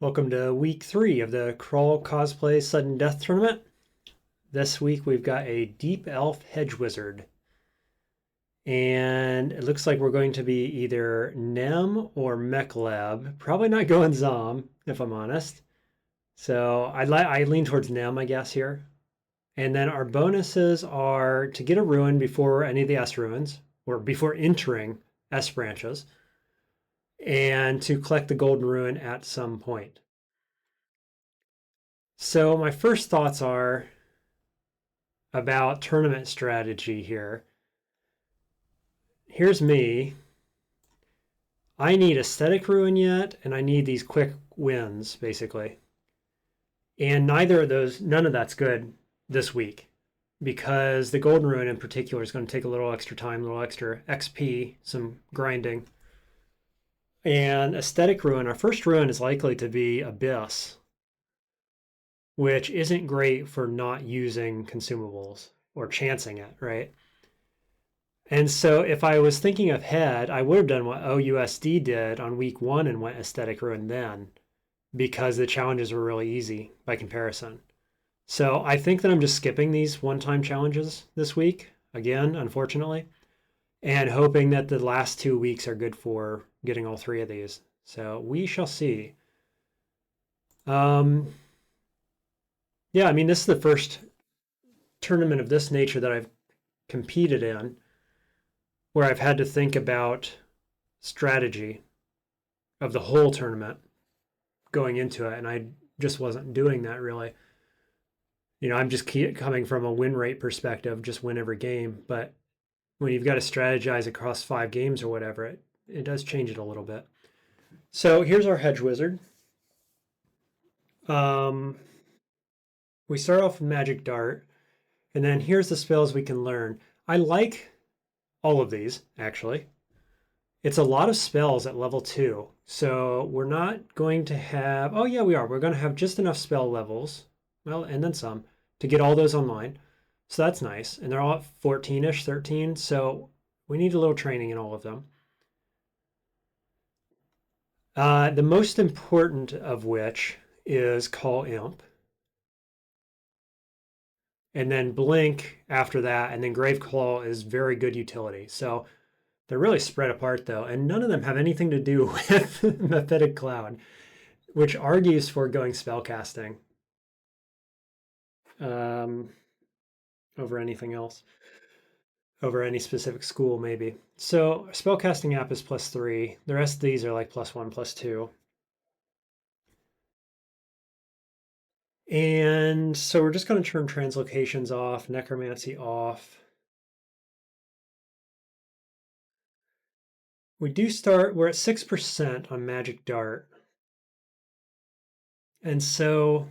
Welcome to week 3 of the Crawl Cosplay Sudden Death Tournament. This week we've got a Deep Elf Hedge Wizard. And it looks like we're going to be either Nem or Mechlab. Probably not going Zom, if I'm honest. So I lean towards Nem, I guess, here. And then our bonuses are to get a rune before any of the S runes, or before entering S branches, and to collect the Golden Rune at some point. So my first thoughts are about tournament strategy here. Here's me. I need aesthetic rune yet, and I need these quick wins, basically. And none of that's good this week because the Golden Rune in particular is going to take a little extra time, a little extra XP, some grinding. And aesthetic rune, our first rune is likely to be Abyss, which isn't great for not using consumables or chancing it, right? And so if I was thinking of Head, I would have done what OUSD did on week 1 and went aesthetic rune then because the challenges were really easy by comparison. So I think that I'm just skipping these one-time challenges this week, again, unfortunately, and hoping that the last 2 weeks are good for getting all 3 of these. So we shall see. Um, yeah, I mean, this is the first tournament of this nature that I've competed in where I've had to think about strategy of the whole tournament going into it, and I just wasn't doing that really. I'm just coming from a win rate perspective, just win every game. But when you've got to strategize across 5 games or whatever, it does change it a little bit. So here's our Hedge Wizard. We start off with Magic Dart, and then here's the spells we can learn. I like all of these, actually. It's a lot of spells at level 2. So we're not going to have, oh yeah, we are. We're going to have just enough spell levels, well, and then some, to get all those online. So that's nice. And they're all at 14-ish, 13. So we need a little training in all of them. The most important of which is Call Imp. And then Blink after that. And then Grave Claw is very good utility. So they're really spread apart though. And none of them have anything to do with Mephitic Cloud, which argues for going spellcasting um, over anything else, over any specific school, maybe. So spellcasting app is +3. The rest of these are like +1, +2. And so we're just going to turn translocations off, necromancy off. We do start, we're at 6% on Magic Dart. And so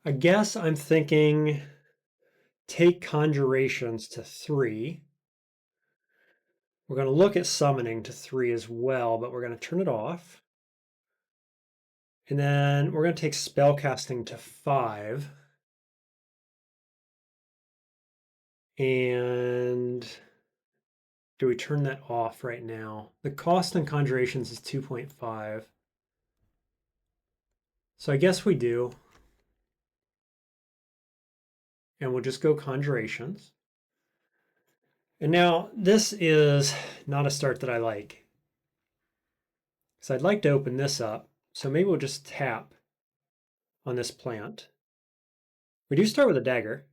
I guess I'm thinking take conjurations to 3. We're going to look at summoning to 3 as well, but we're going to turn it off. And then we're going to take spellcasting to 5. And do we turn that off right now? The cost on conjurations is 2.5. So I guess we do. And we'll just go conjurations. And now this is not a start that I like. So I'd like to open this up. So maybe we'll just tap on this plant. We do start with a dagger,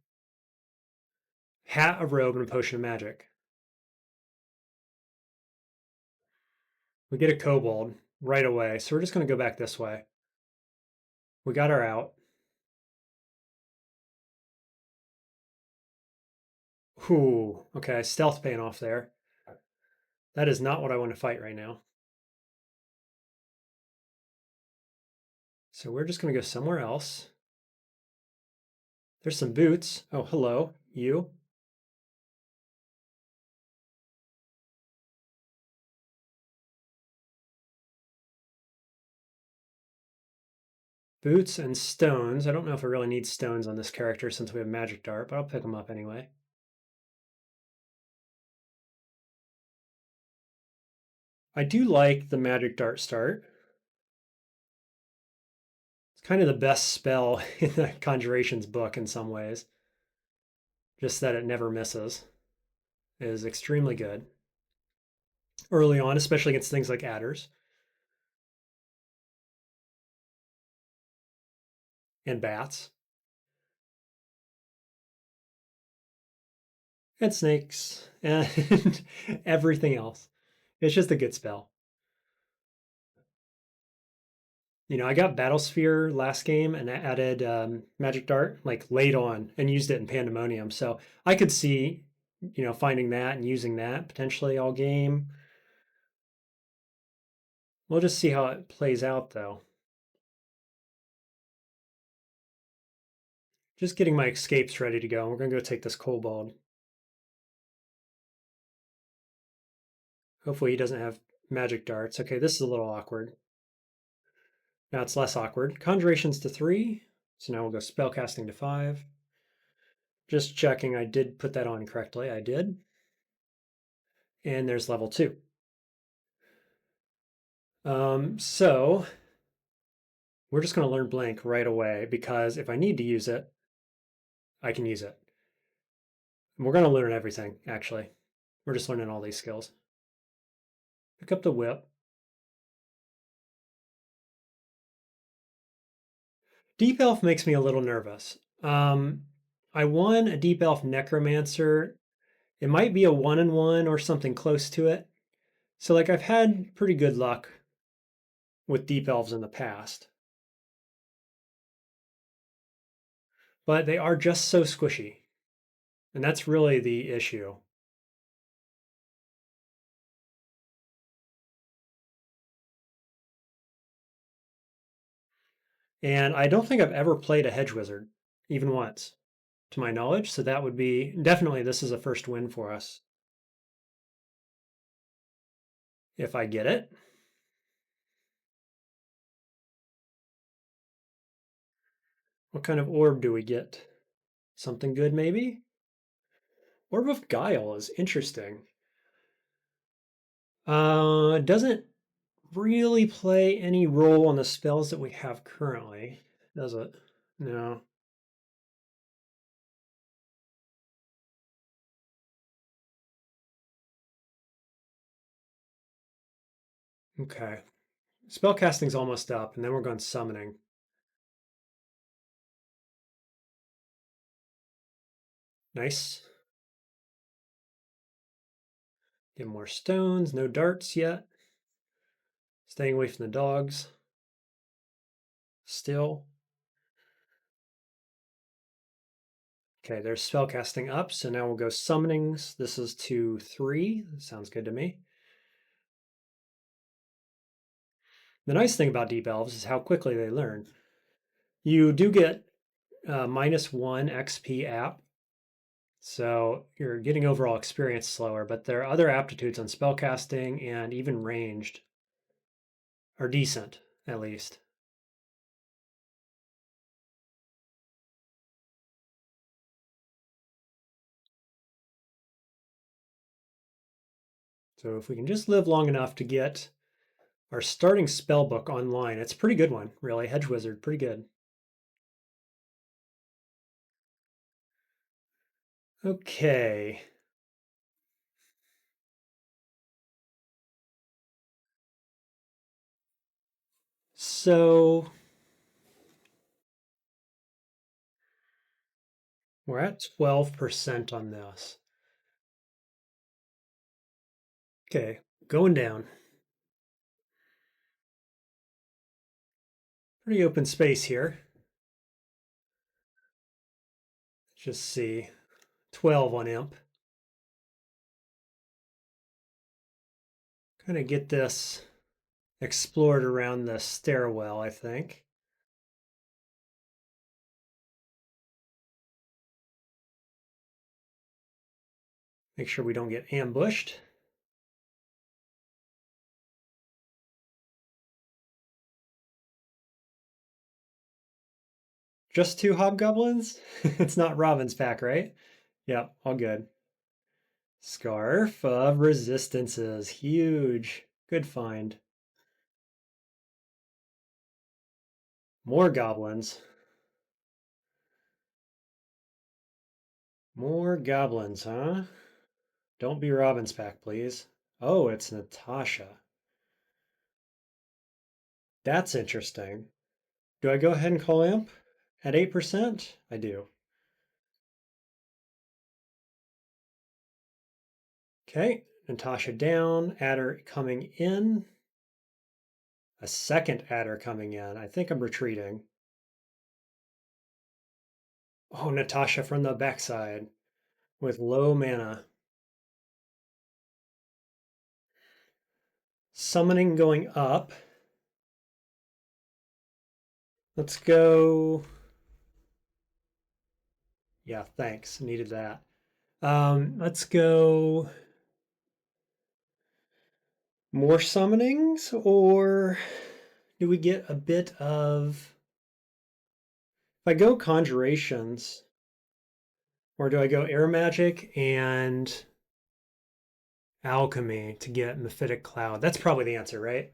hat, a robe, and a potion of magic. We get a kobold right away. So we're just going to go back this way. We got our out. Ooh, okay, stealth paying off there. That is not what I want to fight right now. So we're just going to go somewhere else. There's some boots. Oh, hello, you. Boots and stones. I don't know if I really need stones on this character since we have Magic Dart, but I'll pick them up anyway. I do like the Magic Dart start. kind of the best spell in the Conjurations book in some ways. Just that it never misses. It is extremely good. Early on, especially against things like adders and bats and snakes and everything else. It's just a good spell. You know, I got Battlesphere last game and added Magic Dart like late on and used it in Pandemonium. So I could see, you know, finding that and using that potentially all game. We'll just see how it plays out though. Just getting my escapes ready to go. We're going to go take this kobold. Hopefully he doesn't have magic darts. Okay, this is a little awkward. Now it's less awkward. Conjurations to 3. So now we'll go spellcasting to 5. Just checking I did put that on correctly. I did. And there's level 2. So we're just going to learn blank right away because if I need to use it, I can use it. And we're going to learn everything, actually. We're just learning all these skills. Pick up the whip. Deep Elf makes me a little nervous. I won a Deep Elf Necromancer. It might be a 1-1 or something close to it. So, like, I've had pretty good luck with Deep Elves in the past. But they are just so squishy. And that's really the issue. And I don't think I've ever played a Hedge Wizard, even once, to my knowledge. So that would be definitely this is a first win for us. If I get it. What kind of orb do we get? Something good, maybe? Orb of Guile is interesting. Doesn't really play any role on the spells that we have currently, does it? No. Okay. Spellcasting's almost up, and then we're going summoning. Nice. Get more stones. No darts yet. Staying away from the dogs. Still. Okay, there's spellcasting up, so now we'll go summonings. This is to 3. Sounds good to me. The nice thing about Deep Elves is how quickly they learn. You do get -1 XP app, so you're getting overall experience slower, but their other aptitudes on spellcasting and even ranged are decent, at least. So if we can just live long enough to get our starting spell book online, it's a pretty good one, really. Hedge Wizard, pretty good. Okay. So we're at 12% on this. Okay, going down. Pretty open space here. Just see. 12 on imp. Kind of get this explored around the stairwell, I think. Make sure we don't get ambushed. Just 2 hobgoblins? It's not Robin's pack, right? Yep, all good. Scarf of Resistances. Huge. Good find. More goblins. More goblins, huh? Don't be Robin's pack, please. Oh, it's Natasha. That's interesting. Do I go ahead and call Imp at 8%? I do. Okay, Natasha down, adder coming in. A second adder coming in. I think I'm retreating. Oh, Natasha from the backside with low mana. Summoning going up. Let's go. Yeah, thanks. Needed that. Let's go more summonings, or do we get a bit of. If I go conjurations, or do I go air magic and alchemy to get mephitic cloud? That's probably the answer, right?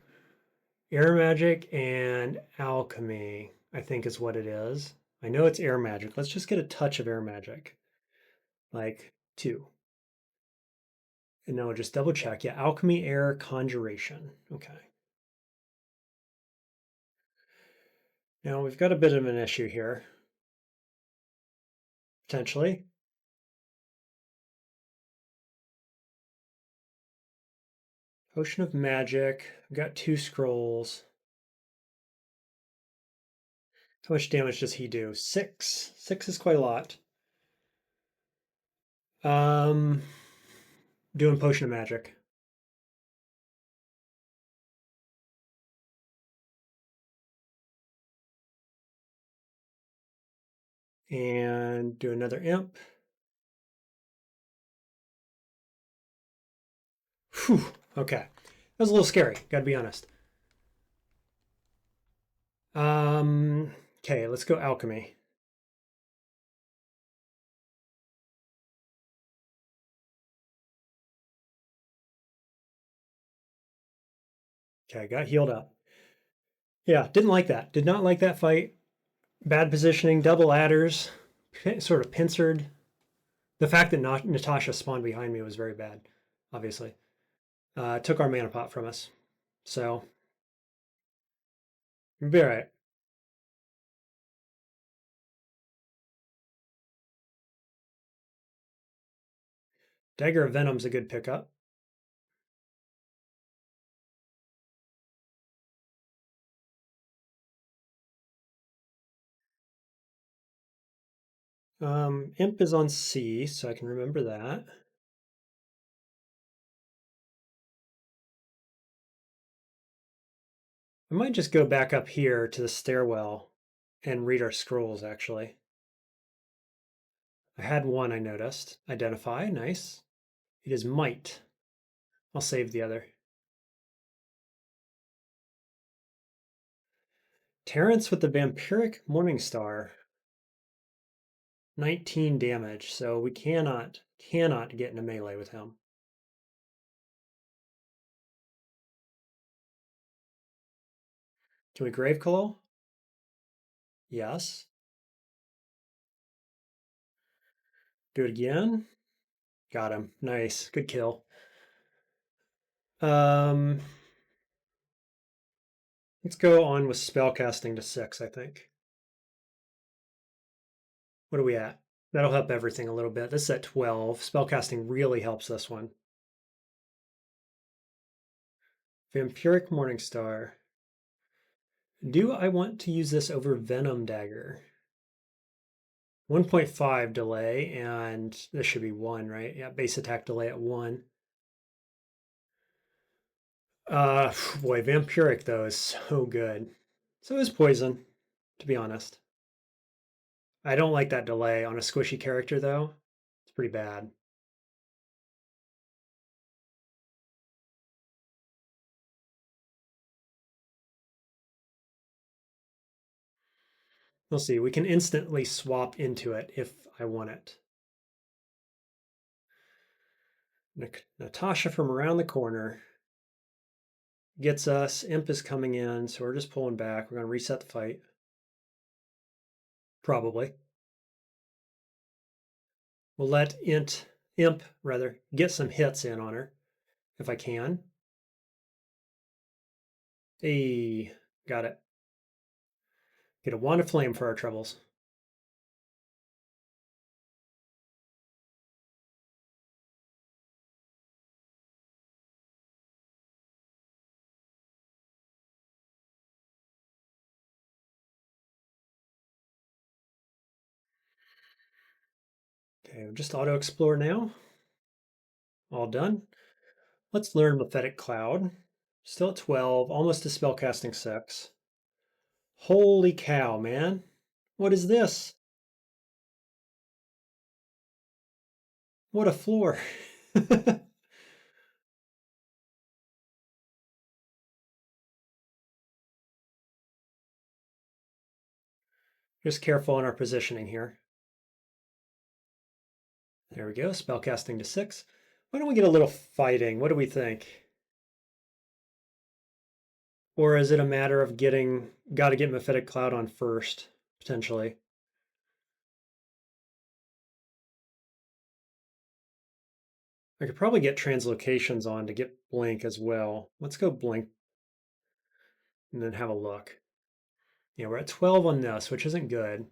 Air magic and alchemy, I think is what it is. I know it's air magic. Let's just get a touch of air magic. Like 2. And now we'll just double check. Yeah, alchemy, air, conjuration. Okay. Now we've got a bit of an issue here. Potentially. Potion of magic. I've got 2 scrolls. How much damage does he do? 6. 6 is quite a lot. Um, doing potion of magic. And do another imp. Whew. Okay. That was a little scary, gotta be honest. Okay, let's go alchemy. Okay, got healed up. Yeah, didn't like that. Did not like that fight. Bad positioning, double adders, sort of pincered. The fact that Natasha spawned behind me was very bad, obviously. Took our mana pot from us. So, we'll be all right. Dagger of Venom's a good pickup. Imp is on C, so I can remember that. I might just go back up here to the stairwell and read our scrolls, actually. I had one I noticed. Identify, nice. It is might. I'll save the other. Terrence with the Vampiric Morningstar. 19 damage, so we cannot get in a melee with him. Can we Grave Colour? Yes. Do it again. Got him. Nice. Good kill. Let's go on with spellcasting to 6, I think. What are we at? That'll help everything a little bit. This is at 12. Spellcasting really helps this one. Vampiric Morningstar. Do I want to use this over Venom Dagger? 1.5 delay, and this should be 1, right? Yeah, base attack delay at 1. Boy, Vampiric, though, is so good. So is Poison, to be honest. I don't like that delay on a squishy character, though. It's pretty bad. We'll see. We can instantly swap into it if I want it. Natasha from around the corner gets us. Imp is coming in, so we're just pulling back. We're going to reset the fight. Probably. We'll let imp rather get some hits in on her if I can. Hey, got it. Get a wand of flame for our troubles. Okay, we'll just auto explore now. All done. Let's learn Mephetic Cloud. Still at 12, almost to spellcasting 6. Holy cow, man. What is this? What a floor. Just careful in our positioning here. There we go, spellcasting to 6. Why don't we get a little fighting? What do we think? Or is it a matter of got to get Mephitic Cloud on first, potentially? I could probably get translocations on to get Blink as well. Let's go Blink and then have a look. Yeah, we're at 12 on this, which isn't good.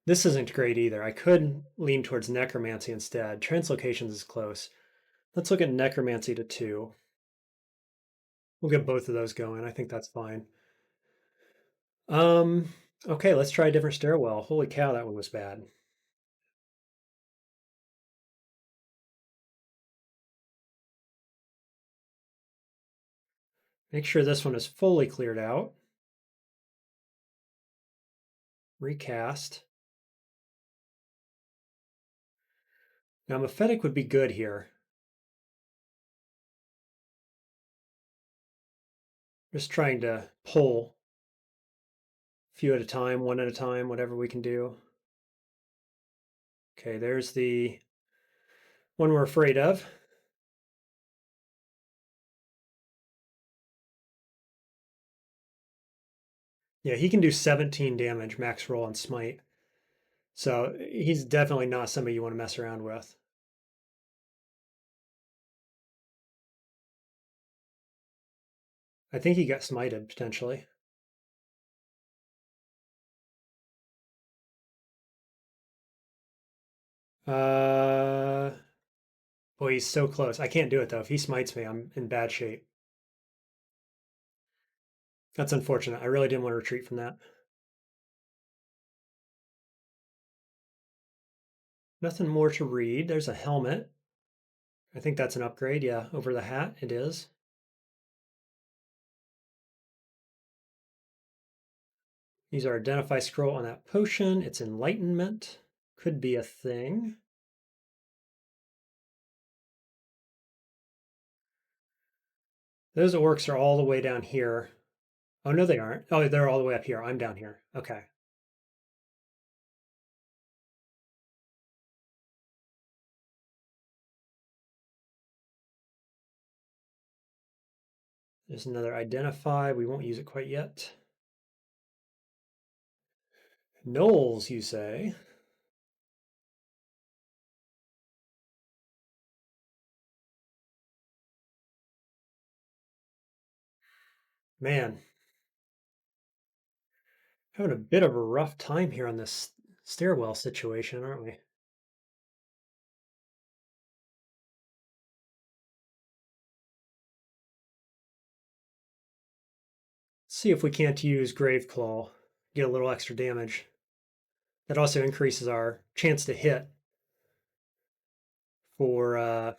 This isn't great either. I could lean towards Necromancy instead. Translocations is close. Let's look at Necromancy to 2. We'll get both of those going. I think that's fine. Okay, let's try a different stairwell. Holy cow, that one was bad. Make sure this one is fully cleared out. Recast. Now, Mephetic would be good here. Just trying to pull a few at a time, one at a time, whatever we can do. Okay, there's the one we're afraid of. Yeah, he can do 17 damage max roll on Smite. So he's definitely not somebody you want to mess around with. I think he got smited potentially. Boy, he's so close. I can't do it though. If he smites me, I'm in bad shape. That's unfortunate. I really didn't want to retreat from that. Nothing more to read. There's a helmet. I think that's an upgrade. Yeah, over the hat it is. Use our identify scroll on that potion. It's enlightenment. Could be a thing. Those orcs are all the way down here. Oh, no, they aren't. Oh, they're all the way up here. I'm down here. Okay. There's another identify. We won't use it quite yet. Knolls, you say? Man, having a bit of a rough time here on this stairwell situation, aren't we? Let's see if we can't use Graveclaw, get a little extra damage. That also increases our chance to hit for our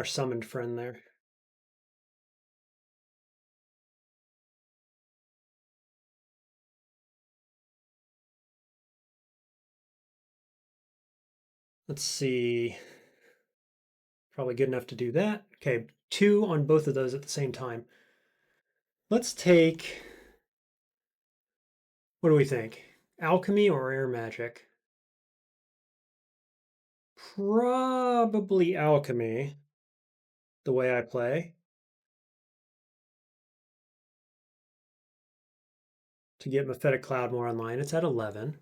summoned friend there. Let's see. Probably good enough to do that. Okay, 2 on both of those at the same time. Let's take, what do we think? Alchemy or air magic? Probably alchemy, the way I play. to get Mephitic Cloud more online. It's at 11.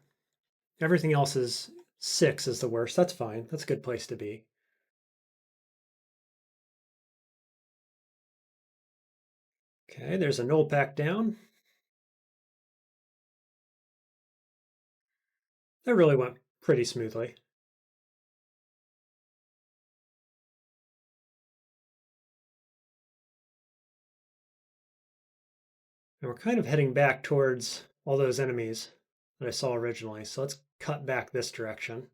Everything else is 6 is the worst. That's fine. That's a good place to be. Okay, there's a null pack down. That really went pretty smoothly. And we're kind of heading back towards all those enemies that I saw originally. So let's cut back this direction.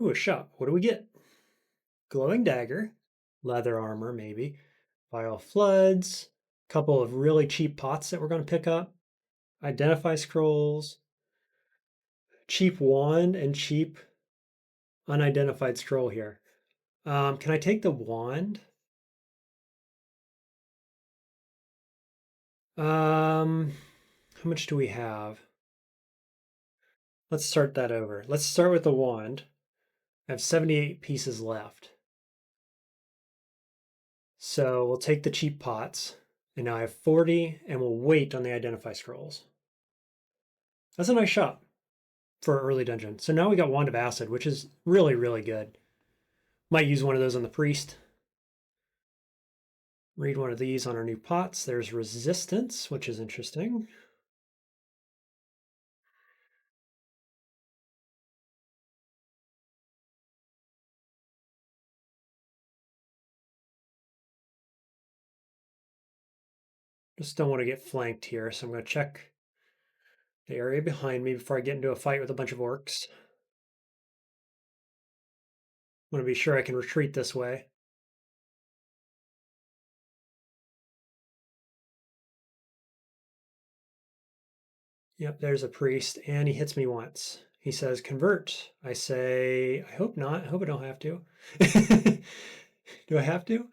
Ooh, a shop. What do we get? Glowing dagger, leather armor, maybe, vial floods, a couple of really cheap pots that we're going to pick up, identify scrolls, cheap wand, and cheap unidentified scroll here. Can I take the wand? How much do we have? Let's start that over. Let's start with the wand. I have 78 pieces left. So we'll take the cheap pots, and now I have 40, and we'll wait on the identify scrolls. That's a nice shop for early dungeon. So now we got Wand of Acid, which is really, really good. Might use one of those on the priest. Read one of these on our new pots. There's resistance, which is interesting. Just don't want to get flanked here, so I'm going to check the area behind me before I get into a fight with a bunch of orcs. I want to be sure I can retreat this way. Yep, there's a priest, and he hits me once. He says, convert. I say, I hope not. I hope I don't have to. Do I have to?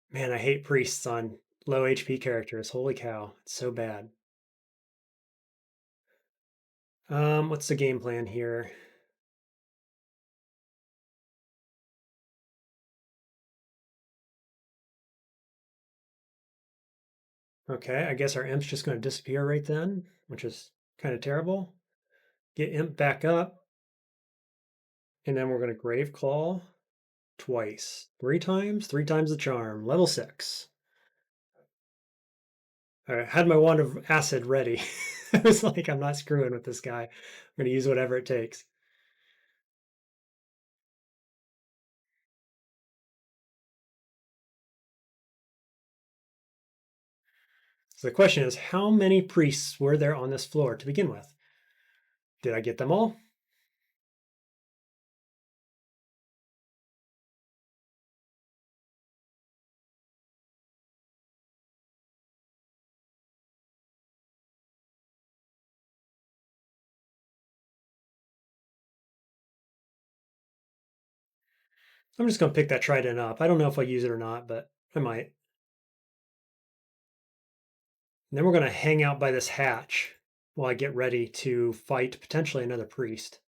Man, I hate priests on low HP characters. Holy cow, it's so bad. What's the game plan here? Okay, I guess our imp's just going to disappear right then, which is kind of terrible. Get imp back up, and then we're going to grave claw twice. Three times the charm. Level 6. All right, had my wand of acid ready. I was like, I'm not screwing with this guy. I'm going to use whatever it takes. So the question is, how many priests were there on this floor to begin with? Did I get them all? I'm just going to pick that trident up. I don't know if I'll use it or not, but I might. And then we're going to hang out by this hatch while I get ready to fight potentially another priest.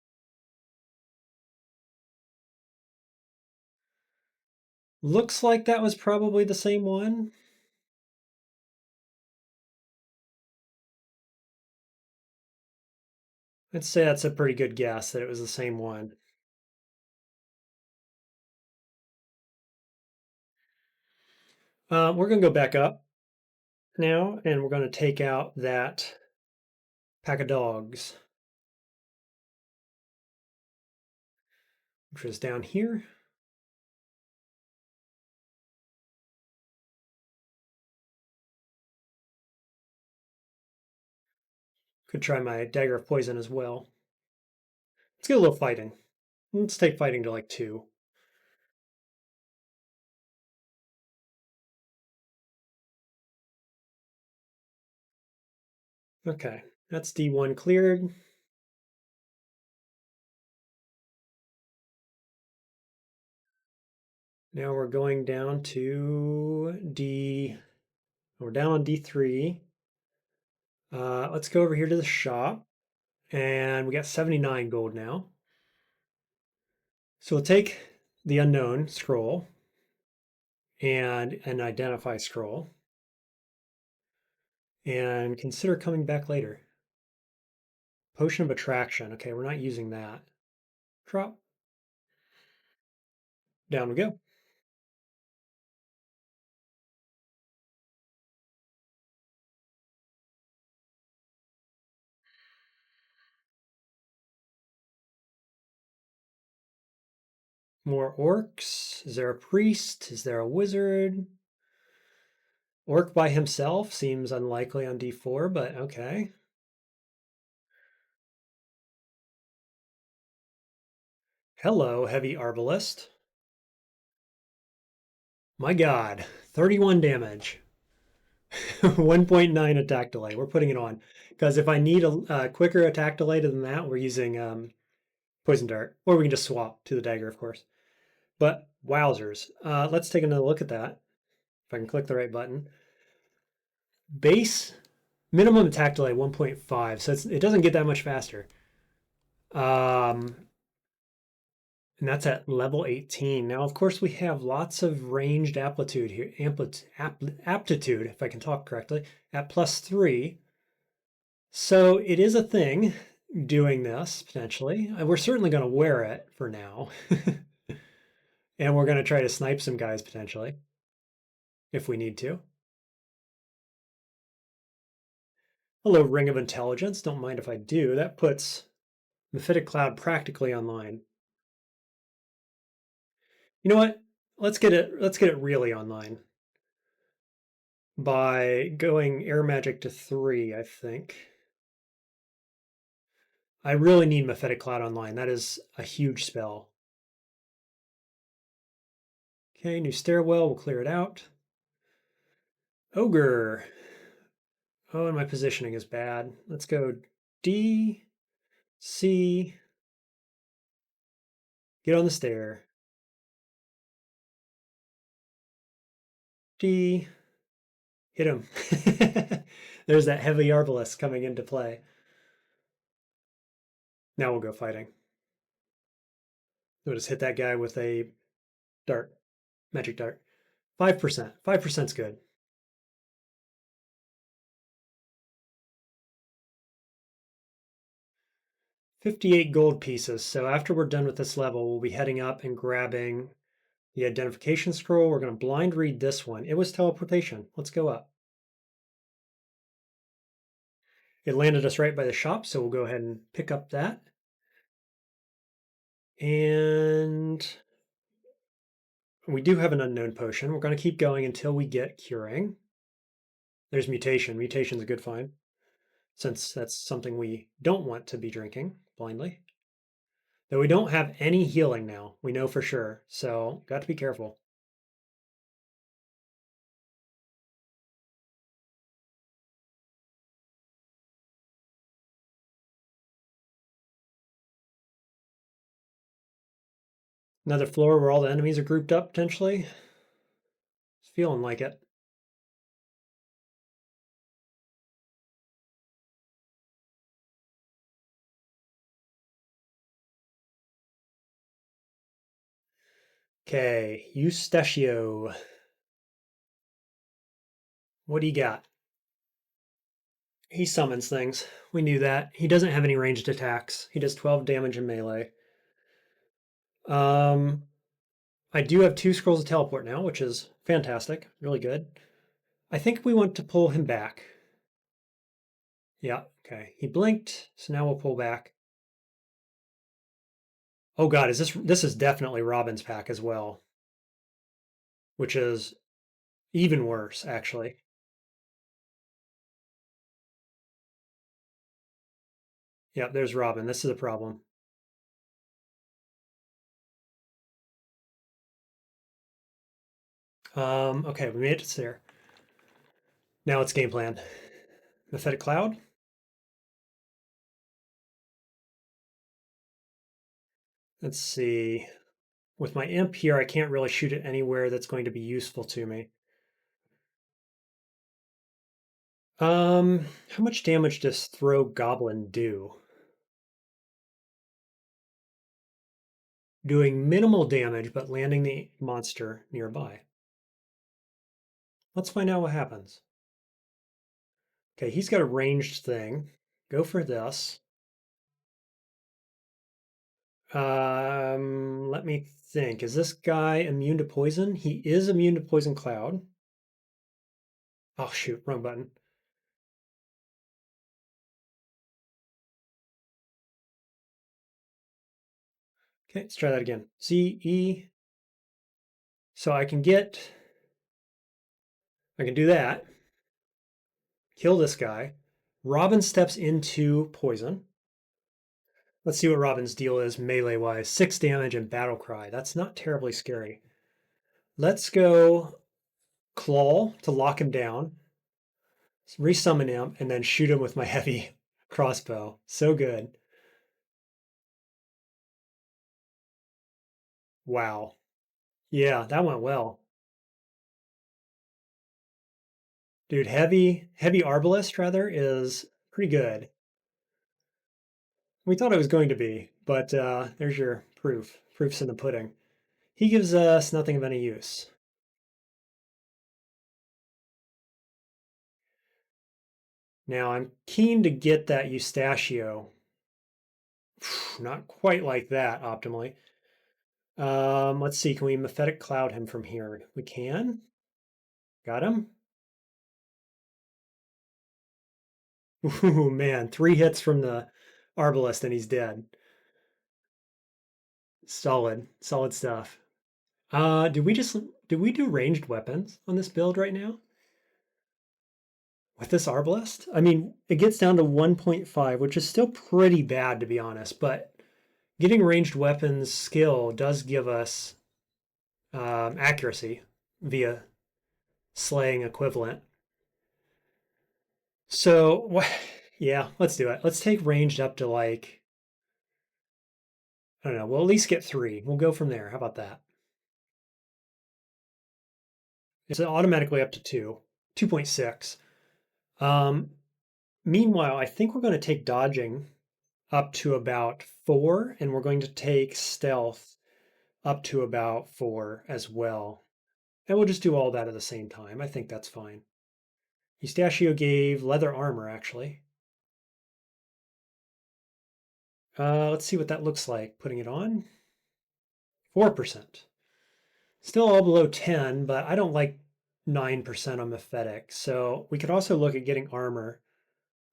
Looks like that was probably the same one. I'd say that's a pretty good guess that it was the same one. We're going to go back up now, and we're going to take out that pack of dogs, which is down here. Could try my dagger of poison as well. Let's get a little fighting. Let's take fighting to like 2. Okay, that's D1 cleared. Now we're going down to D. We're down on D3. Let's go over here to the shop, and we got 79 gold now. So we'll take the unknown scroll and an identify scroll and consider coming back later. Potion of attraction. Okay, we're not using that. Drop. Down we go. More orcs. Is there a priest? Is there a wizard? Orc by himself seems unlikely on D4, but okay. Hello, heavy arbalist. My god, 31 damage. 1.9 attack delay. We're putting it on. Because if I need a quicker attack delay than that, we're using Poison Dart. Or we can just swap to the dagger, of course. But wowzers. Let's take another look at that. If I can click the right button. Base minimum attack delay 1.5. So it doesn't get that much faster. And that's at level 18. Now, of course, we have lots of ranged aptitude here, aptitude, if I can talk correctly, at +3. So it is a thing doing this potentially. We're certainly going to wear it for now. And we're going to try to snipe some guys potentially if we need to. Hello, Ring of Intelligence. Don't mind if I do. That puts Mephitic Cloud practically online. You know what? Let's get it really online by going Air Magic to 3, I think. I really need Mephitic Cloud online. That is a huge spell. Okay, new stairwell. We'll clear it out. Ogre. Oh, and my positioning is bad. Let's go D, C. Get on the stair. D. Hit him. There's that heavy arbalist coming into play. Now we'll go fighting. We'll just hit that guy with a dart. Magic dart. 5%. 5% is good. 58 gold pieces. So after we're done with this level, we'll be heading up and grabbing the identification scroll. We're going to blind read this one. It was teleportation. Let's go up. It landed us right by the shop, so we'll go ahead and pick up that. And we do have an unknown potion. We're going to keep going until we get curing. There's mutation. Mutation's a good find, since that's something we don't want to be drinking blindly. Though we don't have any healing now, we know for sure, so got to be careful. Another floor where all the enemies are grouped up, potentially. It's feeling like it. Okay, Eustachio. What do you got? He summons things. We knew that. He doesn't have any ranged attacks. He does 12 damage in melee. I do have 2 scrolls of teleport now, which is fantastic. Really good. I think we want to pull him back. Yeah, okay. He blinked, so now we'll pull back. Oh god, this is definitely Robin's pack as well. Which is even worse, actually. Yeah, there's Robin. This is a problem. Okay, we made it there. Now it's game plan. Mephitic Cloud. Let's see. With my imp here, I can't really shoot it anywhere that's going to be useful to me. How much damage does Throw Goblin do? Doing minimal damage, but landing the monster nearby. Let's find out what happens. Okay, he's got a ranged thing. Go for this. Let me think. Is this guy immune to poison? He is immune to poison cloud. Oh shoot, wrong button. Okay, let's try that again. C, E. So I can do that. Kill this guy. Robin steps into poison. Let's see what Robin's deal is melee-wise. 6 damage and battle cry. That's not terribly scary. Let's go claw to lock him down. Resummon him, and then shoot him with my heavy crossbow. So good. Wow. Yeah, that went well. Dude, heavy arbalist rather is pretty good. We thought it was going to be, but there's your proof. Proof's in the pudding. He gives us nothing of any use. Now I'm keen to get that Eustachio. Not quite like that optimally. Let's see. Can we Mephetic Cloud him from here? We can. Got him. Ooh, man. 3 hits from the Arbalest and he's dead. Solid stuff. Did we do ranged weapons on this build right now? With this Arbalest? I mean, it gets down to 1.5, which is still pretty bad to be honest, but getting ranged weapons skill does give us accuracy via slaying equivalent. So, yeah, let's do it. Let's take ranged up to like, I don't know, we'll at least get 3. We'll go from there. How about that? It's automatically up to 2, 2.6. Um, Meanwhile, I think we're going to take dodging up to about 4, and we're going to take stealth up to about 4 as well. And we'll just do all that at the same time. I think that's fine. Eustachio gave leather armor, actually. Let's see what that looks like. Putting it on. 4%. Still all below 10, but I don't like 9% on Mephetic. So we could also look at getting armor.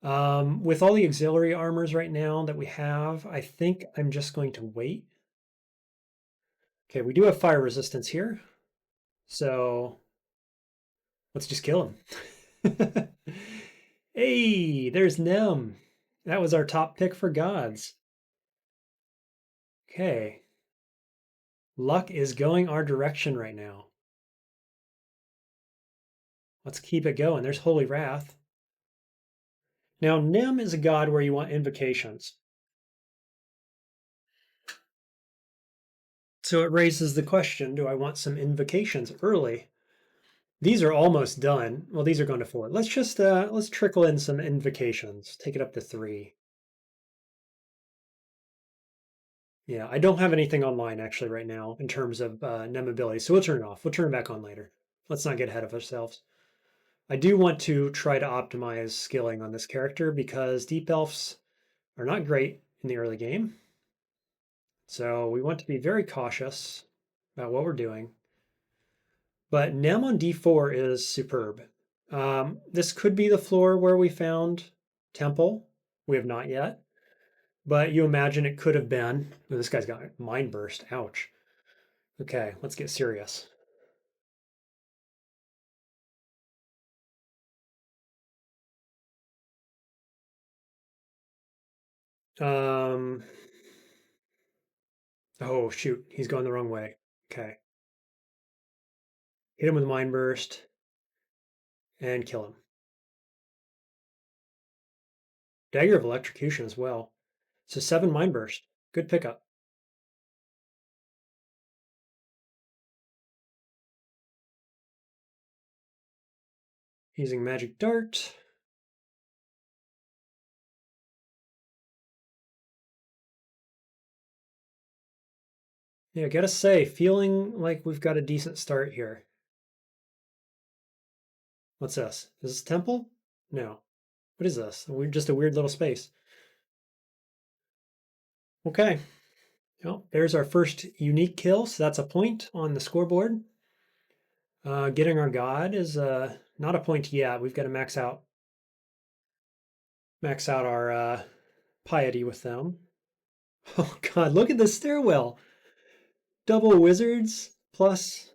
With all the auxiliary armors right now that we have, I think I'm just going to wait. Okay, we do have fire resistance here. So let's just kill him. Hey, there's Nem. That was our top pick for gods. Okay. Luck is going our direction right now. Let's keep it going. There's Holy Wrath. Now, Nem is a god where you want invocations. So it raises the question, do I want some invocations early? These are almost done. Well, these are going to 4. Let's just let's trickle in some invocations. Take it up to 3. Yeah, I don't have anything online actually right now in terms of Nem ability, so we'll turn it off. We'll turn it back on later. Let's not get ahead of ourselves. I do want to try to optimize skilling on this character because deep elves are not great in the early game. So we want to be very cautious about what we're doing. But Nem on D4 is superb. This could be the floor where we found Temple. We have not yet. But you imagine it could have been. Oh, this guy's got Mind Burst. Ouch. Okay, let's get serious. Um. Oh, shoot. He's going the wrong way. Okay. Hit him with Mind Burst and kill him. Dagger of Electrocution as well. So 7 Mind Burst. Good pickup. Using Magic Dart. Yeah, gotta say, feeling like we've got a decent start here. What's this? Is this temple? No. What is this? We're just a weird little space. Okay. Well, there's our first unique kill, so that's a point on the scoreboard. Getting our god is not a point yet. We've got to max out our piety with them. Oh god, look at the stairwell. Double wizards plus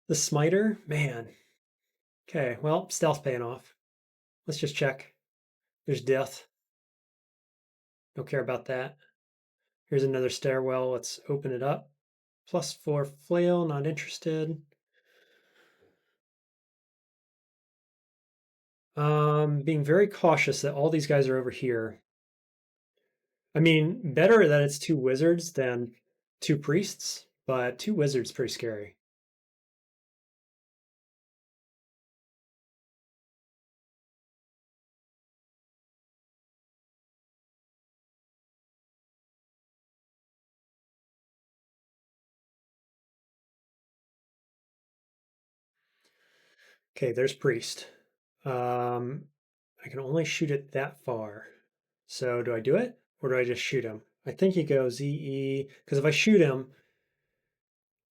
the smiter. Man. Okay, well, stealth paying off. Let's just check. There's death. Don't care about that. Here's another stairwell. Let's open it up. +4 flail, not interested. Being very cautious that all these guys are over here. I mean, better that it's two wizards than two priests, but two wizards pretty scary. Okay, there's priest. I can only shoot it that far. So do I do it or do I just shoot him? I think he goes EE because if I shoot him,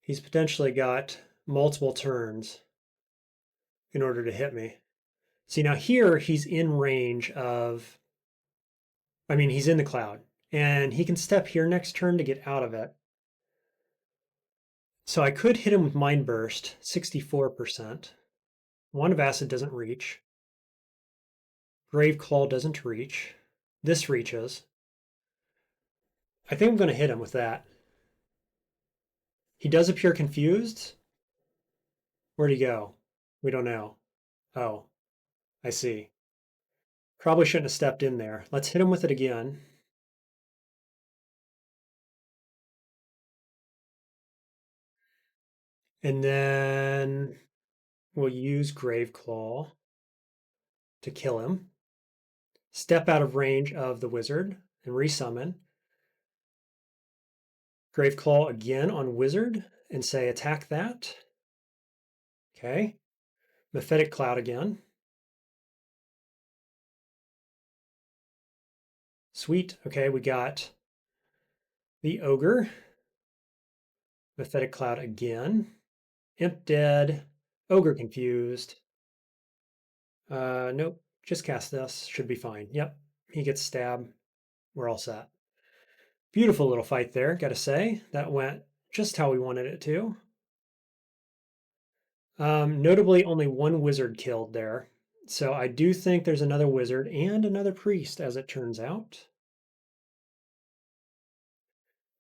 he's potentially got multiple turns in order to hit me. See, now here he's in range of, I mean, he's in the cloud and he can step here next turn to get out of it. So I could hit him with Mind Burst, 64%. Wand of Acid doesn't reach. Grave Claw doesn't reach. This reaches. I think I'm going to hit him with that. He does appear confused. Where'd he go? We don't know. Oh, I see. Probably shouldn't have stepped in there. Let's hit him with it again. And then we'll use Grave Claw to kill him. Step out of range of the wizard and resummon. Grave Claw again on wizard and say attack that. Okay. Mephitic Cloud again. Sweet. Okay, we got the ogre. Mephitic Cloud again. Imp dead. Ogre confused. Nope. Just cast this. Should be fine. Yep. He gets stabbed. We're all set. Beautiful little fight there, gotta say. That went just how we wanted it to. Notably, only one wizard killed there. So I do think there's another wizard and another priest, as it turns out.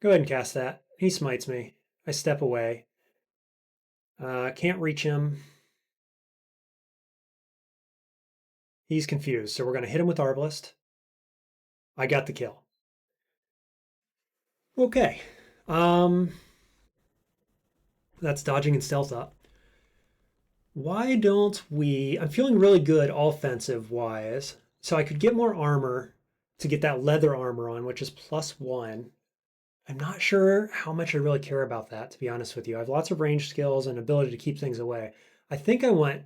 Go ahead and cast that. He smites me. I step away. Can't reach him. He's confused, so we're going to hit him with Arbalest. I got the kill. Okay. That's dodging and stealth up. Why don't we... I'm feeling really good offensive-wise, so I could get more armor to get that leather armor on, which is +1. I'm not sure how much I really care about that, to be honest with you. I have lots of range skills and ability to keep things away. I think I want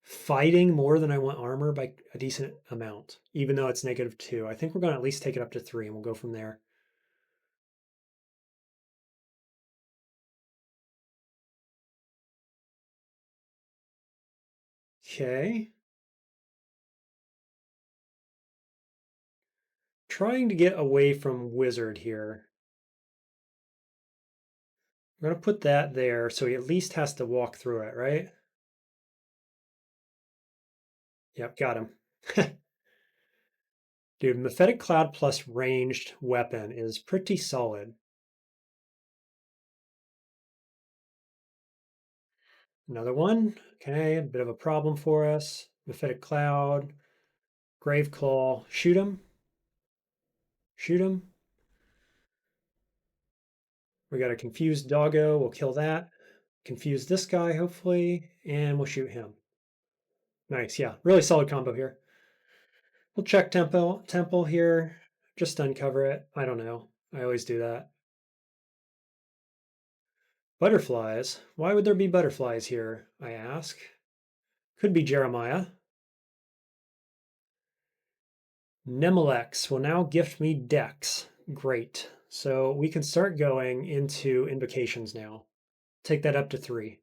fighting more than I want armor by a decent amount, even though it's -2. I think we're going to at least take it up to 3, and we'll go from there. Okay. Trying to get away from wizard here. I'm going to put that there so he at least has to walk through it, right? Yep, got him. Dude, Mephitic Cloud plus ranged weapon is pretty solid. Another one. Okay, a bit of a problem for us. Mephitic Cloud, Grave Claw. Shoot him. Shoot him. We got a confused doggo. We'll kill that. Confuse this guy, hopefully, and we'll shoot him. Nice, yeah. Really solid combo here. We'll check temple here. Just uncover it. I don't know. I always do that. Butterflies. Why would there be butterflies here, I ask? Could be Jeremiah. Nemelex will now gift me decks. Great. So we can start going into invocations now. Take that up to 3.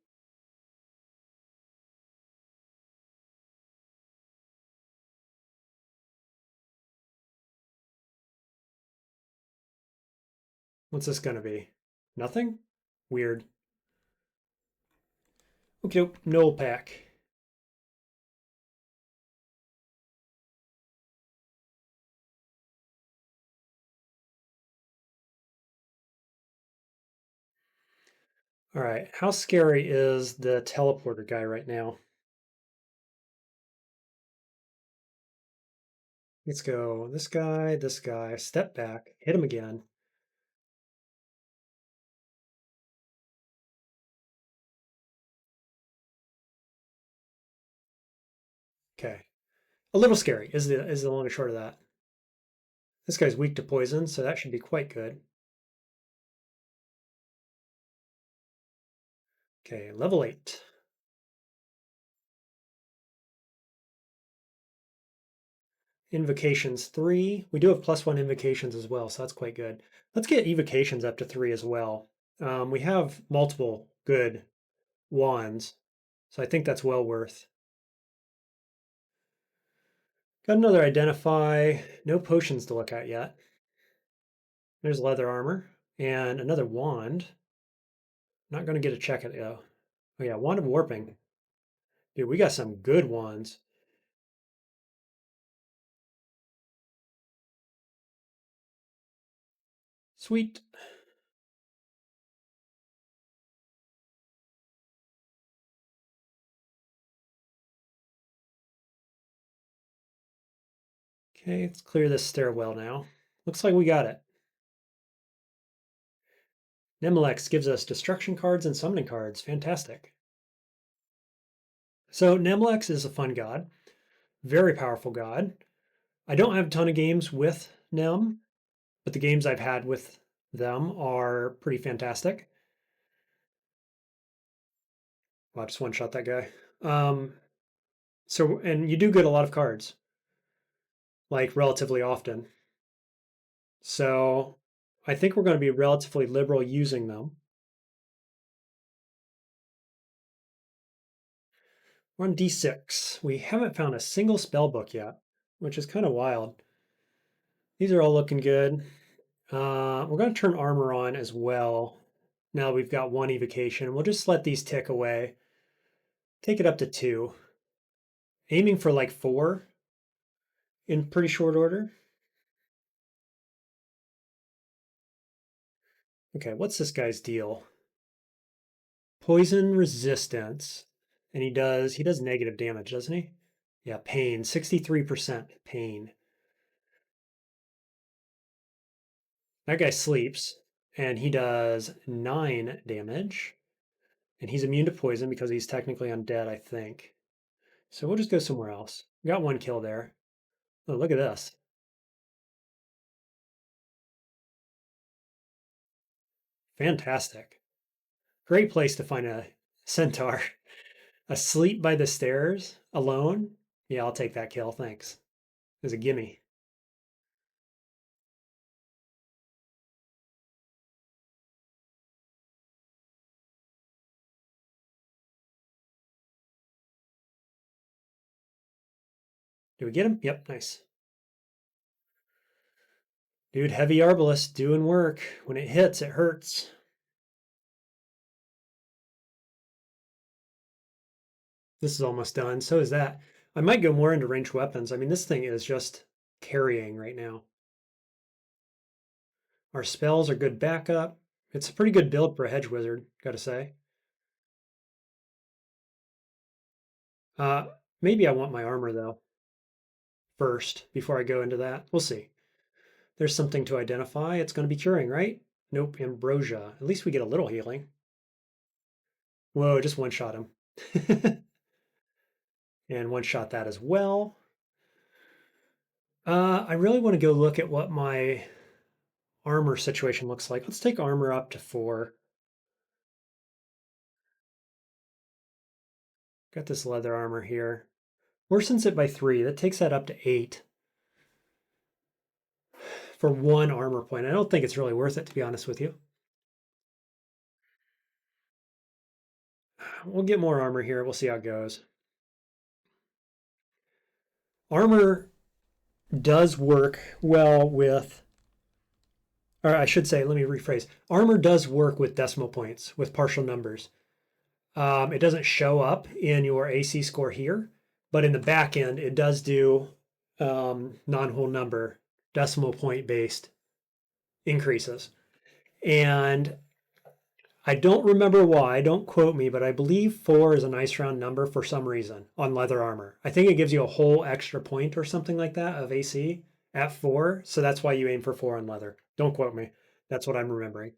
What's this going to be? Nothing? Weird. Okay, no pack. All right, how scary is the teleporter guy right now? Let's go this guy, step back, hit him again. Okay, a little scary is the long and short of that. This guy's weak to poison, so that should be quite good. Okay, level 8. Invocations 3. We do have +1 invocations as well, so that's quite good. Let's get evocations up to 3 as well. We have multiple good wands, so I think that's well worth. Got another identify. No potions to look at yet. There's leather armor and another wand. Not going to get a check at it though. Oh yeah, wand of warping. Dude, we got some good wands. Sweet. Okay, let's clear this stairwell now. Looks like we got it. Nemelex gives us destruction cards and summoning cards. Fantastic. So Nemelex is a fun god, very powerful god. I don't have a ton of games with Nem, but the games I've had with them are pretty fantastic. Well, I just one shot that guy. And you do get a lot of cards, like relatively often. So I think we're going to be relatively liberal using them. We're on D6. We haven't found a single spell book yet, which is kind of wild. These are all looking good. We're going to turn armor on as well. Now we've got 1 evocation. We'll just let these tick away. Take it up to 2. Aiming for like 4 in pretty short order. Okay, what's this guy's deal? Poison resistance. And he does negative damage, doesn't he? Yeah, pain, 63% pain. That guy sleeps, and he does 9 damage. And he's immune to poison because he's technically undead, I think. So we'll just go somewhere else. We got 1 kill there. Oh, look at this. Fantastic. Great place to find a centaur. Asleep by the stairs, alone? Yeah, I'll take that kill, thanks. It was a gimme. Did we get him? Yep, nice. Dude, heavy Arbalest doing work. When it hits, it hurts. This is almost done. So is that. I might go more into ranged weapons. I mean, this thing is just carrying right now. Our spells are good backup. It's a pretty good build for a hedge wizard, gotta say. Maybe I want my armor though first before I go into that. We'll see. There's something to identify. It's going to be curing, right? Nope, ambrosia. At least we get a little healing. Whoa, just one shot him. And one shot that as well. I really want to go look at what my armor situation looks like. Let's take armor up to 4. Got this leather armor here. Worsens it by 3. That takes that up to 8 for 1 armor point. I don't think it's really worth it, to be honest with you. We'll get more armor here. We'll see how it goes. Armor does work well with, or I should say, let me rephrase. Armor does work with decimal points, with partial numbers. It doesn't show up in your AC score here, but in the back end, it does do non-whole number, decimal point based increases. And I don't remember why, don't quote me, but I believe 4 is a nice round number for some reason on leather armor. I think it gives you a whole extra point or something like that of AC at 4. So that's why you aim for 4 on leather. Don't quote me. That's what I'm remembering.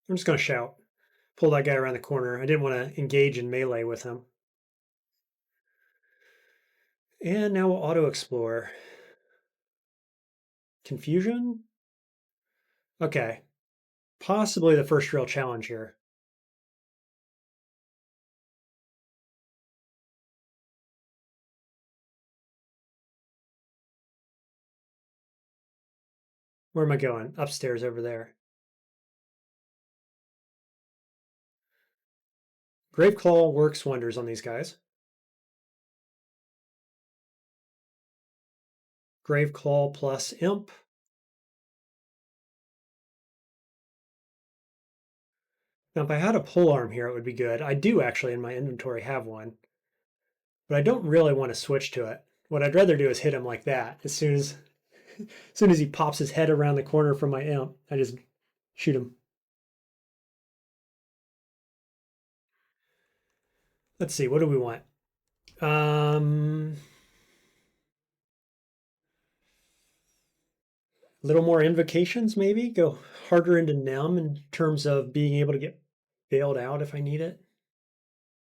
I'm just going to shout. Pull that guy around the corner. I didn't want to engage in melee with him. And now we'll auto explore. Confusion? Okay. Possibly the first real challenge here. Where am I going? Upstairs over there. Graveclaw works wonders on these guys. Graveclaw plus Imp. Now, if I had a polearm here, it would be good. I do actually in my inventory have one, but I don't really want to switch to it. What I'd rather do is hit him like that. As soon as he pops his head around the corner from my imp, I just shoot him. Let's see, what do we want? A little more invocations, maybe. Go harder into Nem in terms of being able to get bailed out if I need it.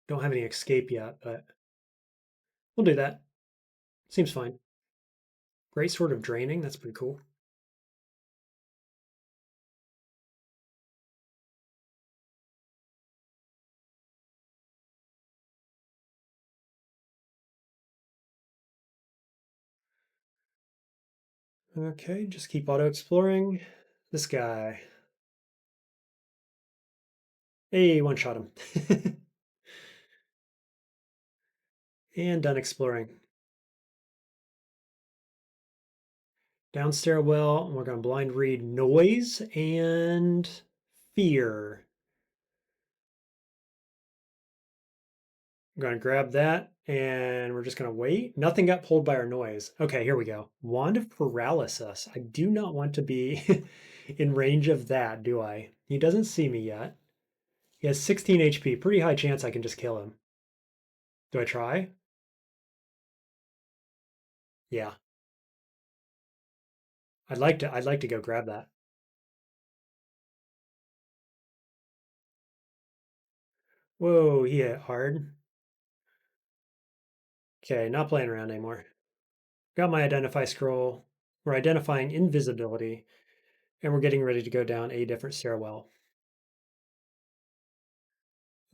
Don't have any escape yet, but we'll do that. Seems fine. Great sort of draining. That's pretty cool. Okay, just keep auto exploring. This guy. Hey, one shot him. And done exploring. Down stairwell, we're going to blind read noise and fear. I'm going to grab that and we're just going to wait. Nothing got pulled by our noise. Okay, here we go. Wand of paralysis. I do not want to be in range of that, do I? He doesn't see me yet. He has 16 HP. Pretty high chance I can just kill him. Do I try? Yeah. I'd like to go grab that. Whoa, he hit hard. Okay, not playing around anymore. Got my identify scroll. We're identifying invisibility, and we're getting ready to go down a different stairwell.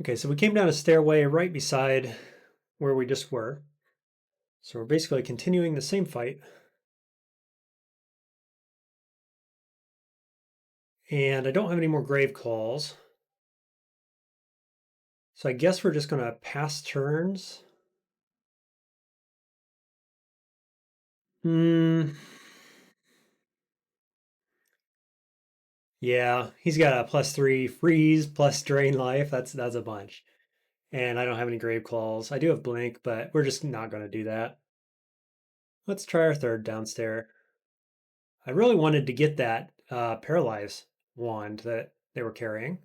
Okay, so we came down a stairway right beside where we just were. So we're basically continuing the same fight. And I don't have any more grave calls. So I guess we're just going to pass turns. Yeah, he's got a +3 freeze plus drain life. That's a bunch. And I don't have any grave claws. I do have blink, but we're just not going to do that. Let's try our third downstairs. I really wanted to get that paralyze wand that they were carrying.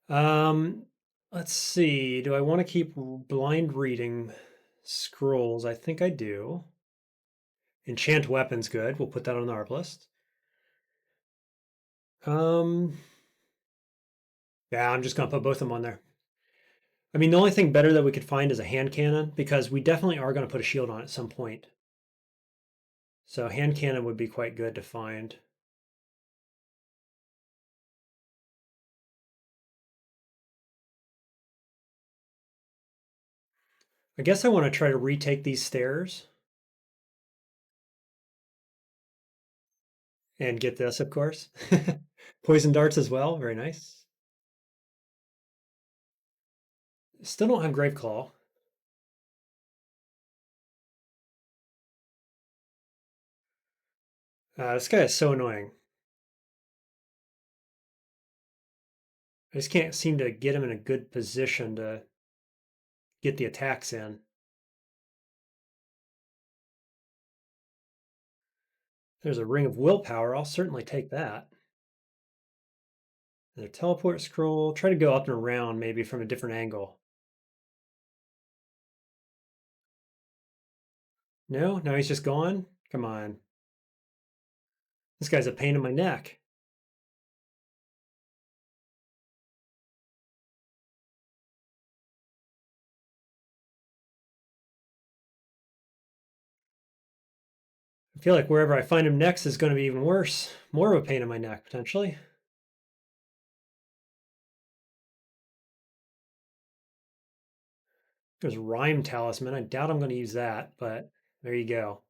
Um, let's see. Do I want to keep blind reading scrolls? I think I do. Enchant weapon's good. We'll put that on the ARP list. Um, yeah, I'm just gonna put both of them on there. I mean, the only thing better that we could find is a hand cannon because we definitely are going to put a shield on at some point. So hand cannon would be quite good to find. I guess I want to try to retake these stairs and get this, of course. Poison darts as well. Very nice. Still don't have Graveclaw. This guy is so annoying. I just can't seem to get him in a good position to get the attacks in. There's a Ring of Willpower. I'll certainly take that. Another teleport scroll. Try to go up and around maybe from a different angle. No? Now he's just gone? Come on. This guy's a pain in my neck. I feel like wherever I find him next is going to be even worse. More of a pain in my neck, potentially. There's Rhyme Talisman. I doubt I'm going to use that, but there you go.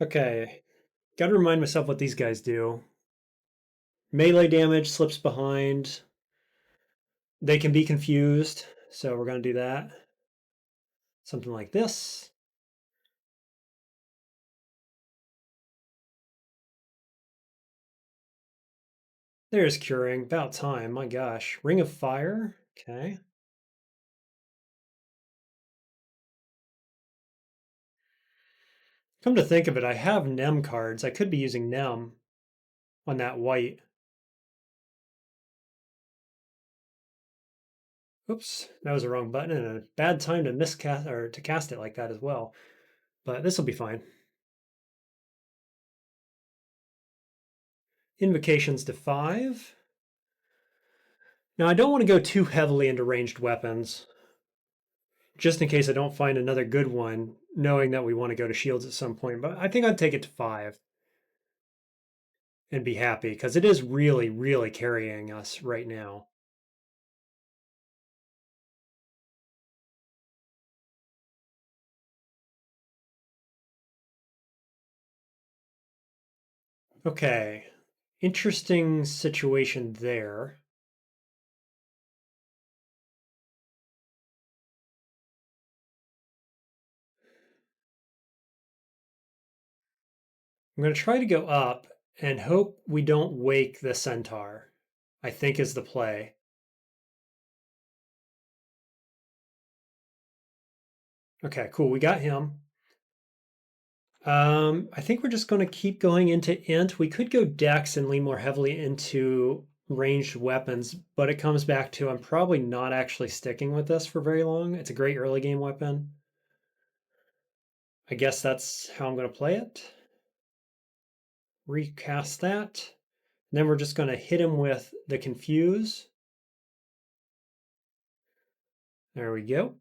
Okay. Got to remind myself what these guys do. Melee damage slips behind. They can be confused, so we're going to do that. Something like this. There's curing. About time. My gosh. Ring of Fire. Okay. Come to think of it, I have Nem cards. I could be using Nem on that white. Oops, that was the wrong button and a bad time to miscast or to cast it like that as well. But this will be fine. Invocations to 5. Now I don't want to go too heavily into ranged weapons, just in case I don't find another good one, knowing that we want to go to shields at some point. But I think I'd take it to 5 and be happy because it is really, really carrying us right now. Okay, interesting situation there. I'm going to try to go up and hope we don't wake the centaur, I think is the play. Okay, cool. We got him. I think we're just going to keep going into int. We could go dex and lean more heavily into ranged weapons, but it comes back to I'm probably not actually sticking with this for very long. It's a great early game weapon. I guess that's how I'm going to play it. Recast that. And then we're just going to hit him with the confuse. There we go.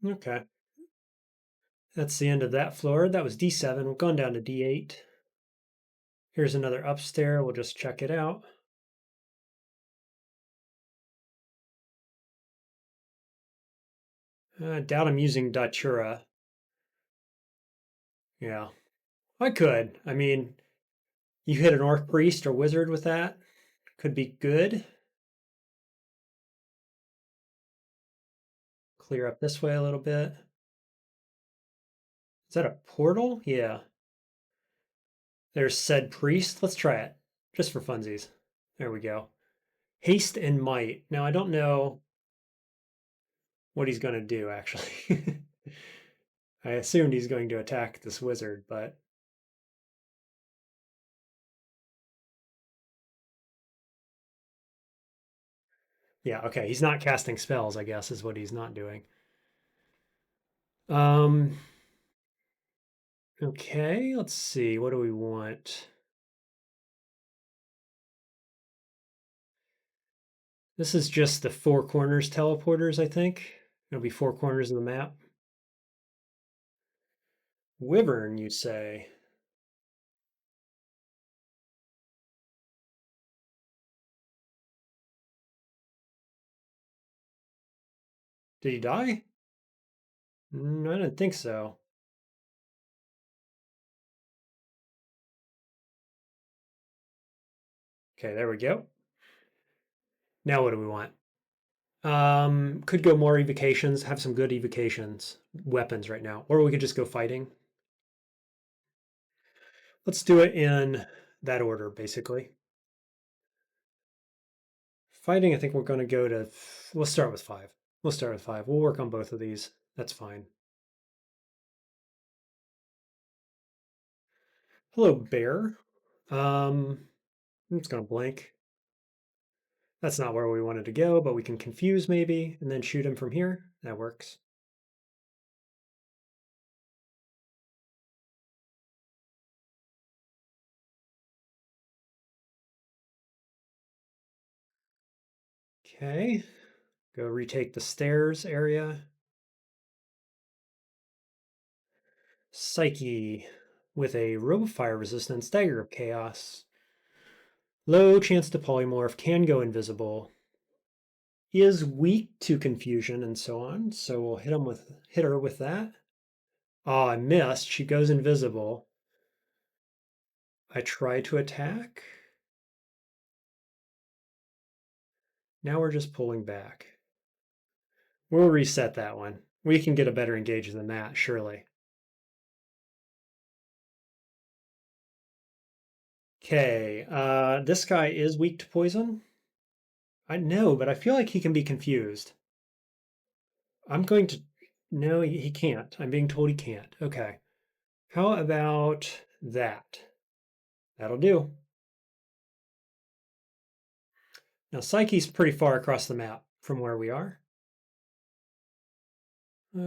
Okay. That's the end of that floor. That was D7. We've gone down to D8. Here's another upstairs. We'll just check it out. I doubt I'm using Datura. Yeah, I could. I mean, you hit an Orc Priest or Wizard with that. Could be good. Clear up this way a little bit. Is that a portal? Yeah. There's said Priest. Let's try it. Just for funsies. There we go. Haste and Might. Now, I don't know what he's going to do, actually. I assumed he's going to attack this wizard, but yeah, okay. He's not casting spells, I guess, is what he's not doing. Um, okay, let's see. What do we want? This is just the four corners teleporters, I think. It'll be four corners of the map. Wyvern, you say? Did he die? I didn't think so. Okay, there we go. Now what do we want? Could go more evocations, have some good evocations, weapons right now. Or we could just go fighting. Let's do it in that order, basically. Fighting, I think we're going to go to, we'll start with 5. We'll start with 5. We'll work on both of these. That's fine. Hello, bear. I'm just going to blink. That's not where we wanted to go, but we can confuse maybe and then shoot him from here. That works. Okay, go retake the stairs area. Psyche with a Robofire resistance, Dagger of Chaos. Low chance to polymorph, can go invisible. Is weak to confusion and so on. So we'll hit her with that. Oh, I missed. She goes invisible. I try to attack. Now we're just pulling back. We'll reset that one. We can get a better engage than that, surely. Okay, this guy is weak to poison. I know, but I feel like he can be confused. I'm going to. No, he can't. I'm being told he can't. Okay. How about that? That'll do. Now, Psyche's pretty far across the map from where we are.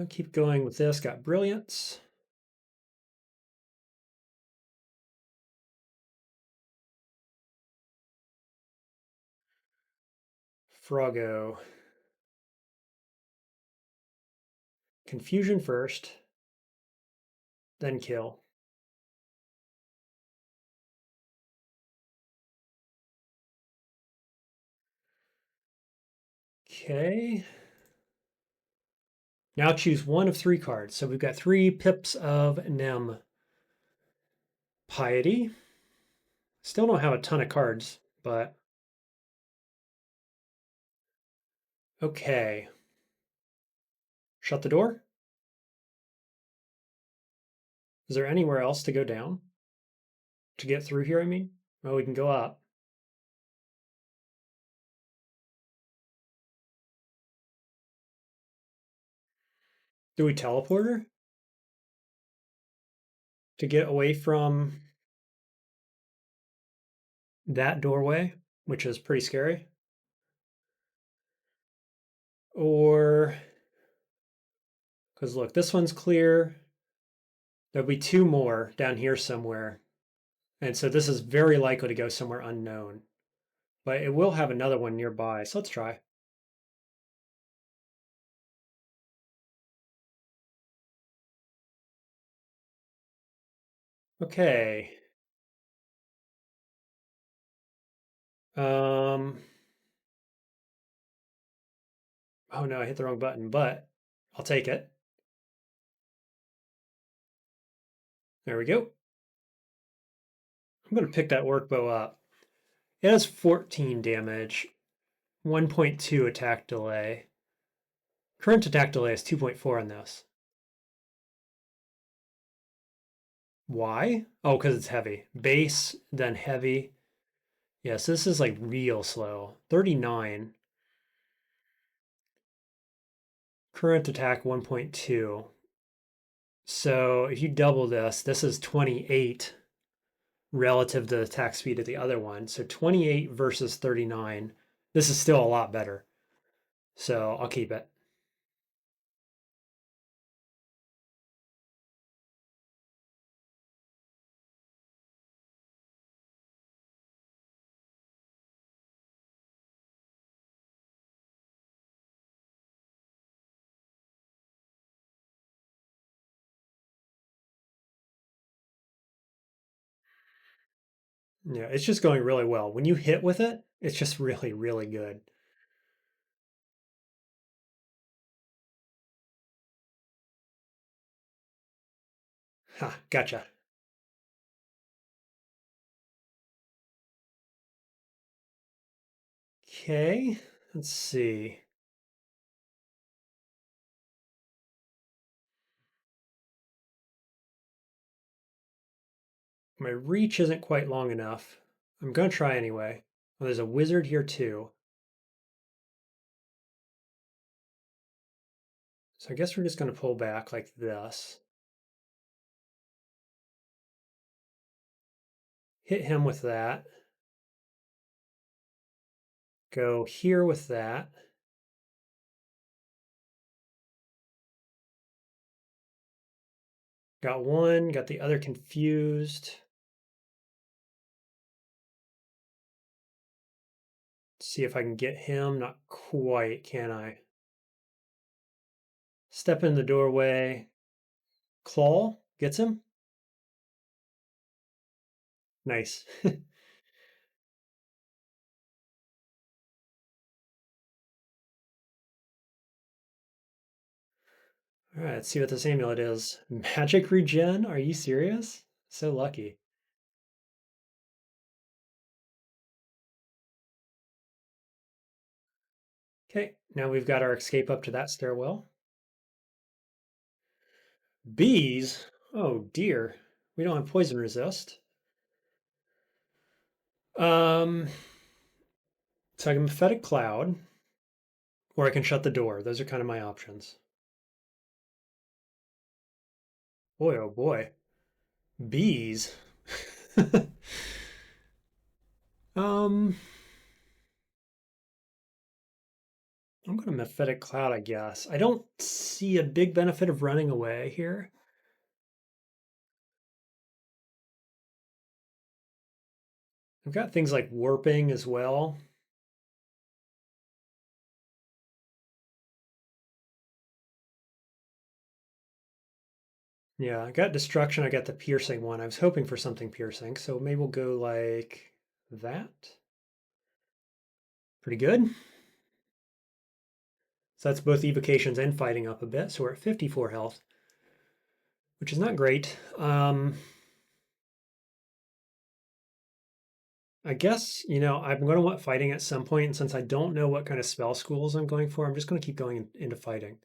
Keep going with this. Got Brilliance. Froggo. Confusion first, then kill. Okay. Now choose one of 3 cards. So we've got 3 pips of Nem. Piety. Still don't have a ton of cards, but okay. Shut the door. Is there anywhere else to go down? To get through here, I mean? Oh, we can go up. Do we teleport her? To get away from that doorway, which is pretty scary? Or, because look, this one's clear. There'll be 2 more down here somewhere. And so this is very likely to go somewhere unknown. But it will have another one nearby. So let's try. Okay. Um, oh no, I hit the wrong button, but I'll take it. There we go. I'm going to pick that workbow up. It has 14 damage, 1.2 attack delay. Current attack delay is 2.4 on this. Why? Oh, because it's heavy. Base, then heavy. Yes, this is like real slow. 39. Current attack 1.2. So if you double this, this is 28 relative to the attack speed of the other one. So 28 versus 39. This is still a lot better. So I'll keep it. Yeah, it's just going really well. When you hit with it, it's just really, really good. Ha, gotcha. Okay, let's see. My reach isn't quite long enough. I'm gonna try anyway. Oh, there's a wizard here too. So I guess we're just gonna pull back like this. Hit him with that. Go here with that. Got one, got the other confused. See if I can get him. Not quite, can I? Step in the doorway. Claw gets him. Nice. All right, let's see what this amulet is. Magic regen? Are you serious? So lucky. Okay, now we've got our escape up to that stairwell. Bees? Oh dear. We don't have poison resist. Um, so I can Prophetic Cloud, or I can shut the door. Those are kind of my options. Boy, oh boy. Bees. um, I'm going to Mephitic Cloud, I guess. I don't see a big benefit of running away here. I've got things like warping as well. Yeah, I got destruction. I got the piercing one. I was hoping for something piercing, so maybe we'll go like that. Pretty good. So that's both evocations and fighting up a bit. So we're at 54 health, which is not great. I guess, I'm going to want fighting at some point. And since I don't know what kind of spell schools I'm going for, I'm just going to keep going into fighting.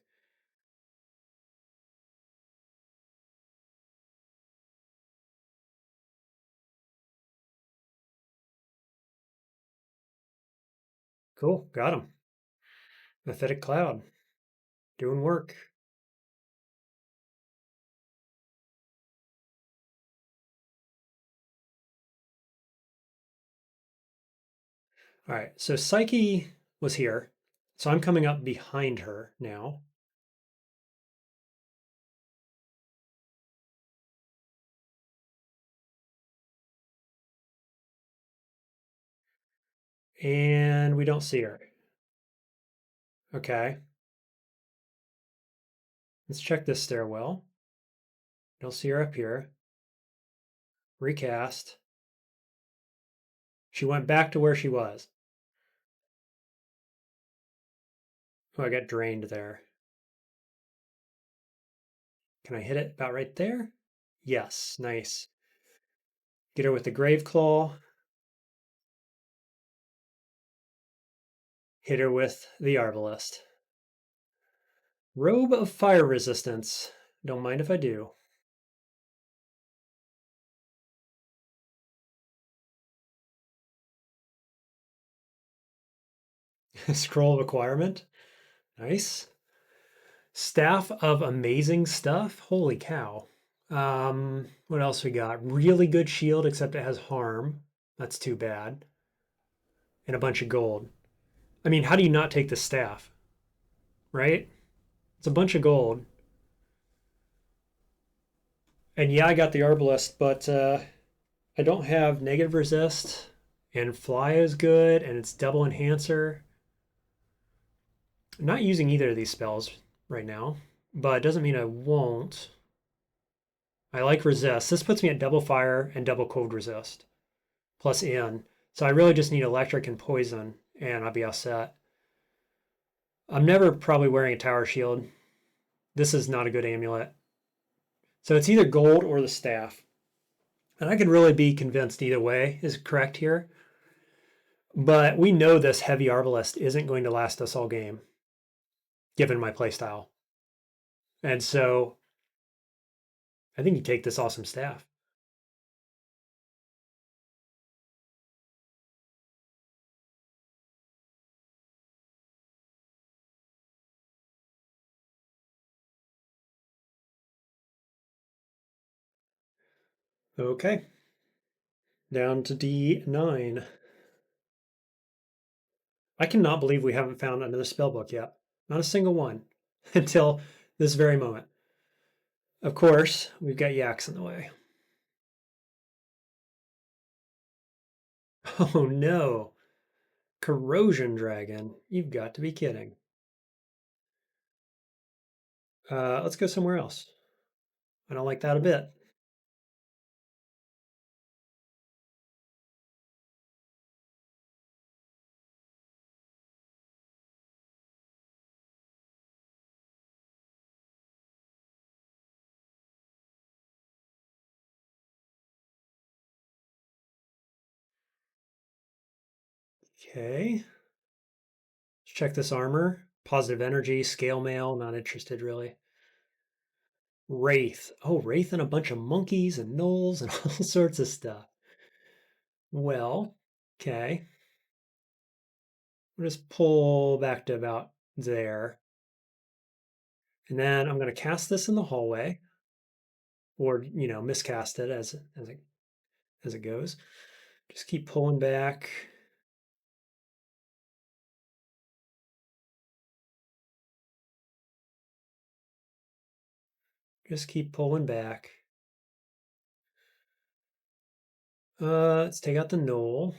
Cool. Got him. Mephitic Cloud. Doing work. All right. So Psyche was here. So I'm coming up behind her now. And we don't see her. Okay. Let's check this stairwell. Don't see her up here. Recast. She went back to where she was. Oh, I got drained there. Can I hit it about right there? Yes, nice. Get her with the Grave Claw. Hit her with the Arbalest. Robe of Fire Resistance. Don't mind if I do. Scroll of Acquirement. Nice. Staff of Amazing Stuff. Holy cow. What else we got? Really good shield, except it has harm. That's too bad. And a bunch of gold. I mean, how do you not take the staff? Right? It's a bunch of gold. And yeah, I got the Arbalest, but I don't have negative resist. And fly is good, and it's double enhancer. I'm not using either of these spells right now, but it doesn't mean I won't. I like resist. This puts me at double fire and double cold resist. plus in. So I really just need electric and poison, and I'll be all set. I'm never probably wearing a tower shield. This is not a good amulet. So it's either gold or the staff. And I could really be convinced either way is correct here. But we know this heavy Arbalest isn't going to last us all game, given my playstyle. And so I think you take this awesome staff. Okay, down to D9. I cannot believe we haven't found another spellbook yet. Not a single one until this very moment. Of course, we've got yaks in the way. Oh no, Corrosion Dragon. You've got to be kidding. Let's go somewhere else. I don't like that a bit. Okay. Let's check this armor. Positive energy, scale mail, not interested really. Wraith. Oh, Wraith and a bunch of monkeys and gnolls and all sorts of stuff. Well, okay. We'll just pull back to about there. And then I'm going to cast this in the hallway, or miscast it as it goes. Just keep pulling back. Just keep pulling back. Let's take out the gnoll.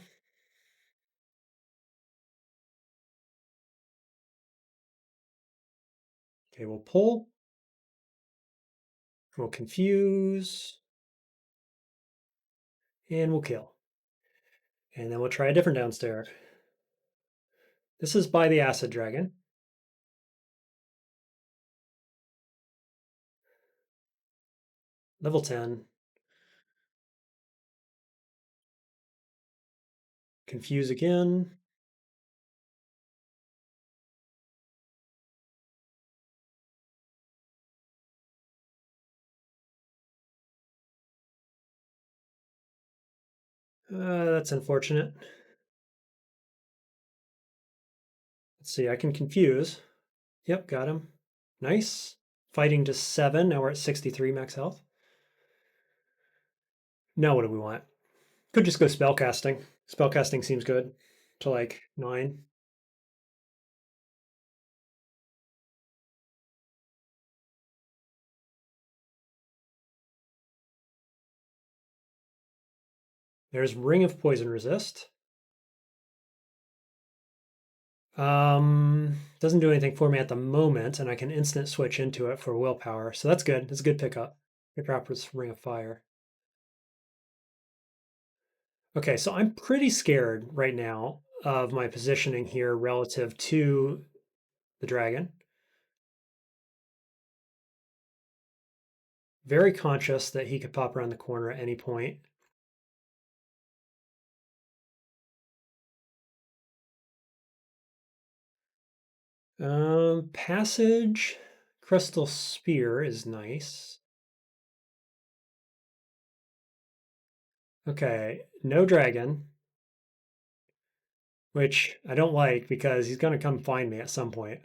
Okay, we'll pull. We'll confuse. And we'll kill. And then we'll try a different downstairs. This is by the Acid Dragon. Level 10. Confuse again. That's unfortunate. Let's see, I can confuse. Yep, got him. Nice. Fighting to 7. Now we're at 63 max health. Now what do we want? Could just go spellcasting. Spellcasting seems good. To like 9. There's Ring of Poison Resist. Doesn't do anything for me at the moment, and I can instant switch into it for willpower. So that's good. That's a good pickup. Good drop with Ring of Fire. Okay, so I'm pretty scared right now of my positioning here relative to the dragon. Very conscious that he could pop around the corner at any point. Passage, Crystal Spear is nice. Okay, no dragon, which I don't like because he's going to come find me at some point.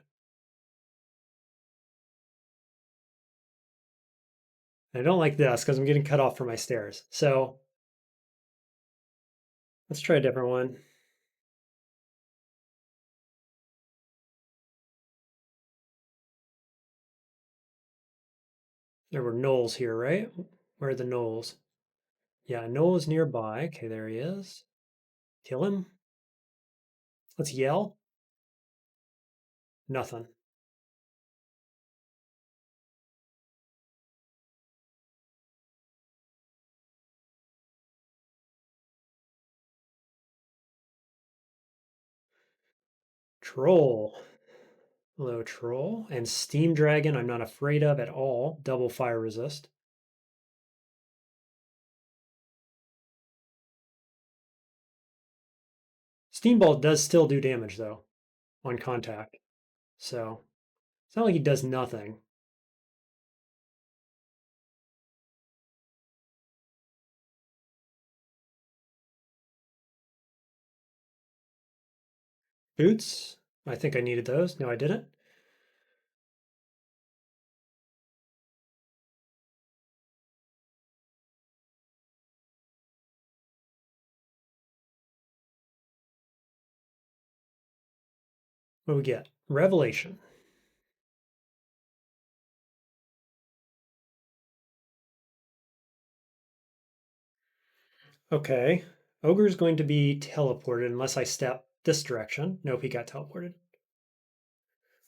I don't like this because I'm getting cut off from my stairs. So let's try a different one. There were gnolls here, right? Where are the gnolls? Yeah, Noel is nearby. Okay, there he is. Kill him. Let's yell. Nothing. Troll. Hello, Troll. And Steam Dragon, I'm not afraid of at all. Double fire resist. Steam Ball does still do damage, though, on contact. So it's not like he does nothing. Boots. I think I needed those. No, I didn't. What do we get? Revelation. Okay. Ogre's going to be teleported unless I step this direction. Nope, he got teleported.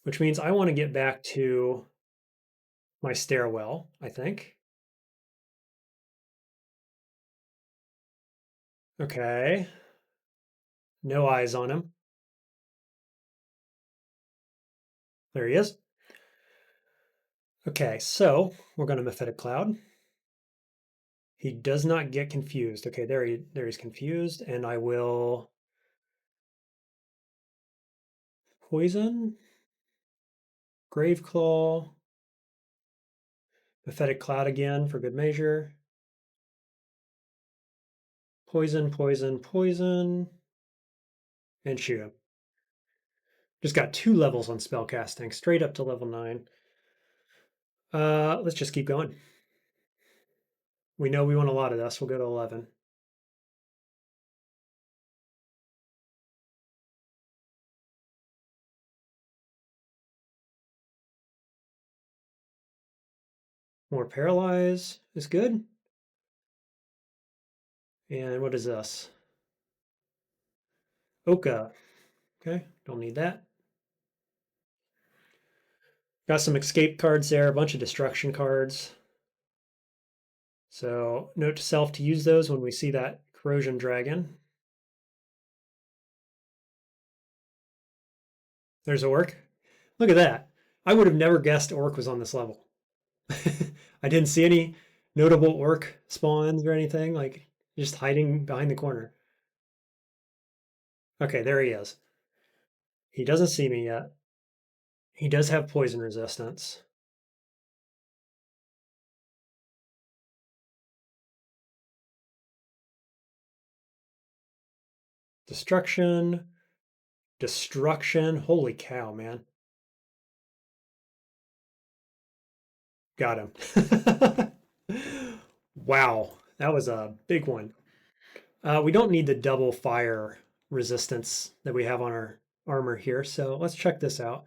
Which means I want to get back to my stairwell, I think. Okay. No eyes on him. There he is. Okay, so we're going to Mephitic Cloud. He does not get confused. Okay, there he's confused, and I will poison, Graveclaw, Mephitic Cloud again for good measure. Poison, poison, poison, and shoot him. Just got 2 levels on spellcasting, straight up to level 9. Let's just keep going. We know we want a lot of this. We'll go to 11. More paralyze is good. And what is this? Oka. Okay, don't need that. Got some escape cards there, a bunch of destruction cards. So note to self to use those when we see that corrosion dragon. There's Orc. Look at that. I would have never guessed Orc was on this level. I didn't see any notable Orc spawns or anything, like just hiding behind the corner. Okay, there he is. He doesn't see me yet. He does have poison resistance. Destruction. Destruction. Holy cow, man. Got him. Wow, that was a big one. We don't need the double fire resistance that we have on our armor here, so let's check this out.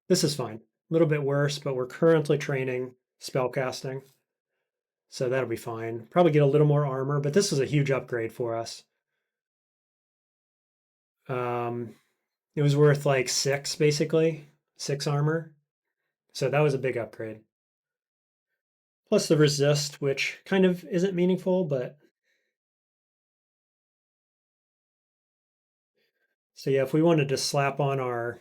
This is fine. A little bit worse, but we're currently training spellcasting, so that'll be fine. Probably get a little more armor, but this is a huge upgrade for us. It was worth like 6, basically. 6 armor. So that was a big upgrade. Plus the resist, which kind of isn't meaningful, but so yeah, if we wanted to slap on our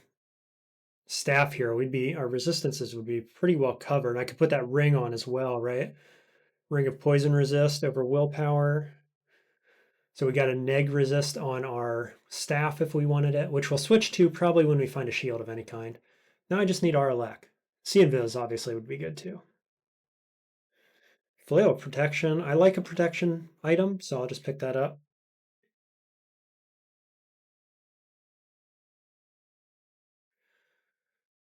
staff here, our resistances would be pretty well covered. I could put that ring on as well, right? Ring of poison resist over willpower. So we got a neg resist on our staff if we wanted it, which we'll switch to probably when we find a shield of any kind. Now I just need Aralek. Sea Invis obviously would be good too. Flail of protection. I like a protection item, so I'll just pick that up.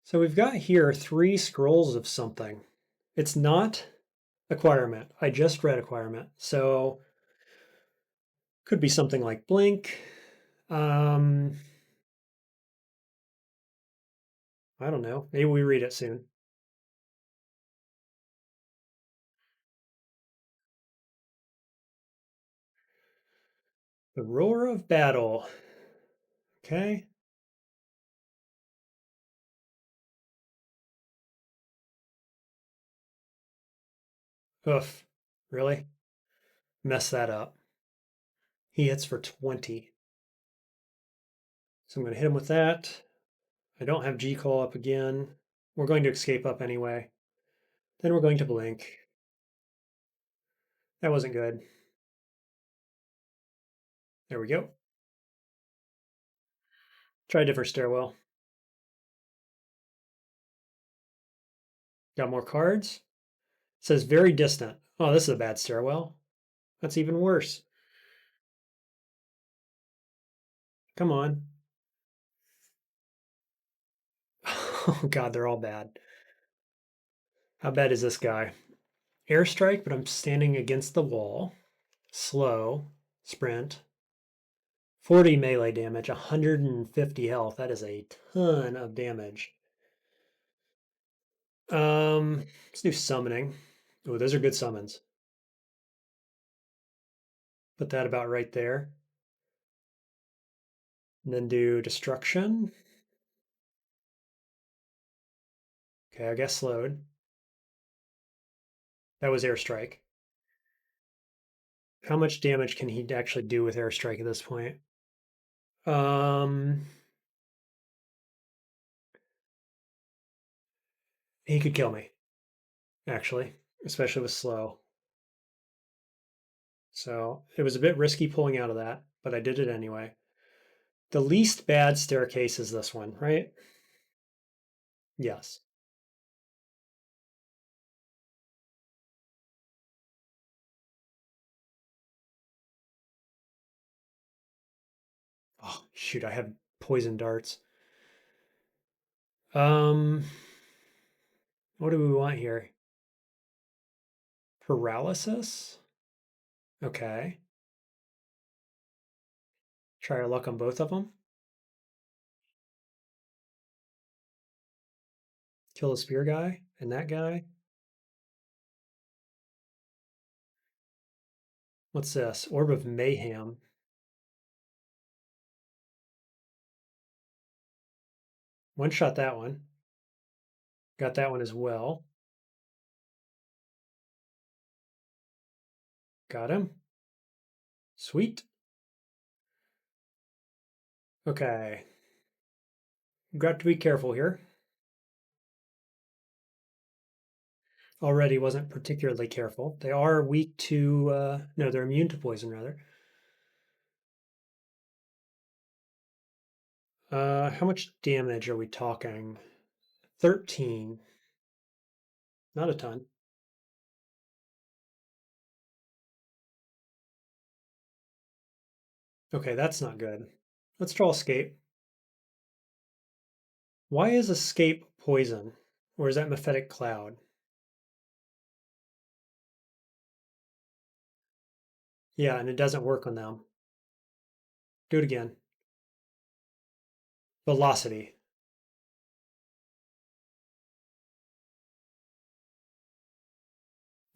So we've got here 3 scrolls of something. It's not acquirement. I just read acquirement. So could be something like blink. I don't know. Maybe we read it soon. The roar of battle. Okay. Oof. Really? Mess that up. He hits for 20. So I'm going to hit him with that. I don't have G-Call up again. We're going to escape up anyway. Then we're going to blink. That wasn't good. There we go. Try a different stairwell. Got more cards. It says very distant. Oh, this is a bad stairwell. That's even worse. Come on. Oh god, they're all bad. How bad is this guy? Airstrike, but I'm standing against the wall. Slow. Sprint. 40 melee damage, 150 health. That is a ton of damage. Let's do summoning. Oh, those are good summons. Put that about right there. And then do destruction. Okay, I guess slowed. That was airstrike. How much damage can he actually do with airstrike at this point? Um, he could kill me, actually, especially with slow. So it was a bit risky pulling out of that, but I did it anyway. The least bad staircase is this one, right? Yes. Oh, shoot, I have poison darts. Um, what do we want here? Paralysis? Okay. Try our luck on both of them. Kill the spear guy and that guy. What's this? Orb of Mayhem. One shot that one. Got that one as well. Got him. Sweet. Okay. Got to be careful here. Already wasn't particularly careful. They are weak to, no, they're immune to poison, rather. How much damage are we talking? 13. Not a ton. Okay, that's not good. Let's draw escape. Why is escape poison? Or is that mephitic cloud? Yeah, and it doesn't work on them. Do it again. Velocity.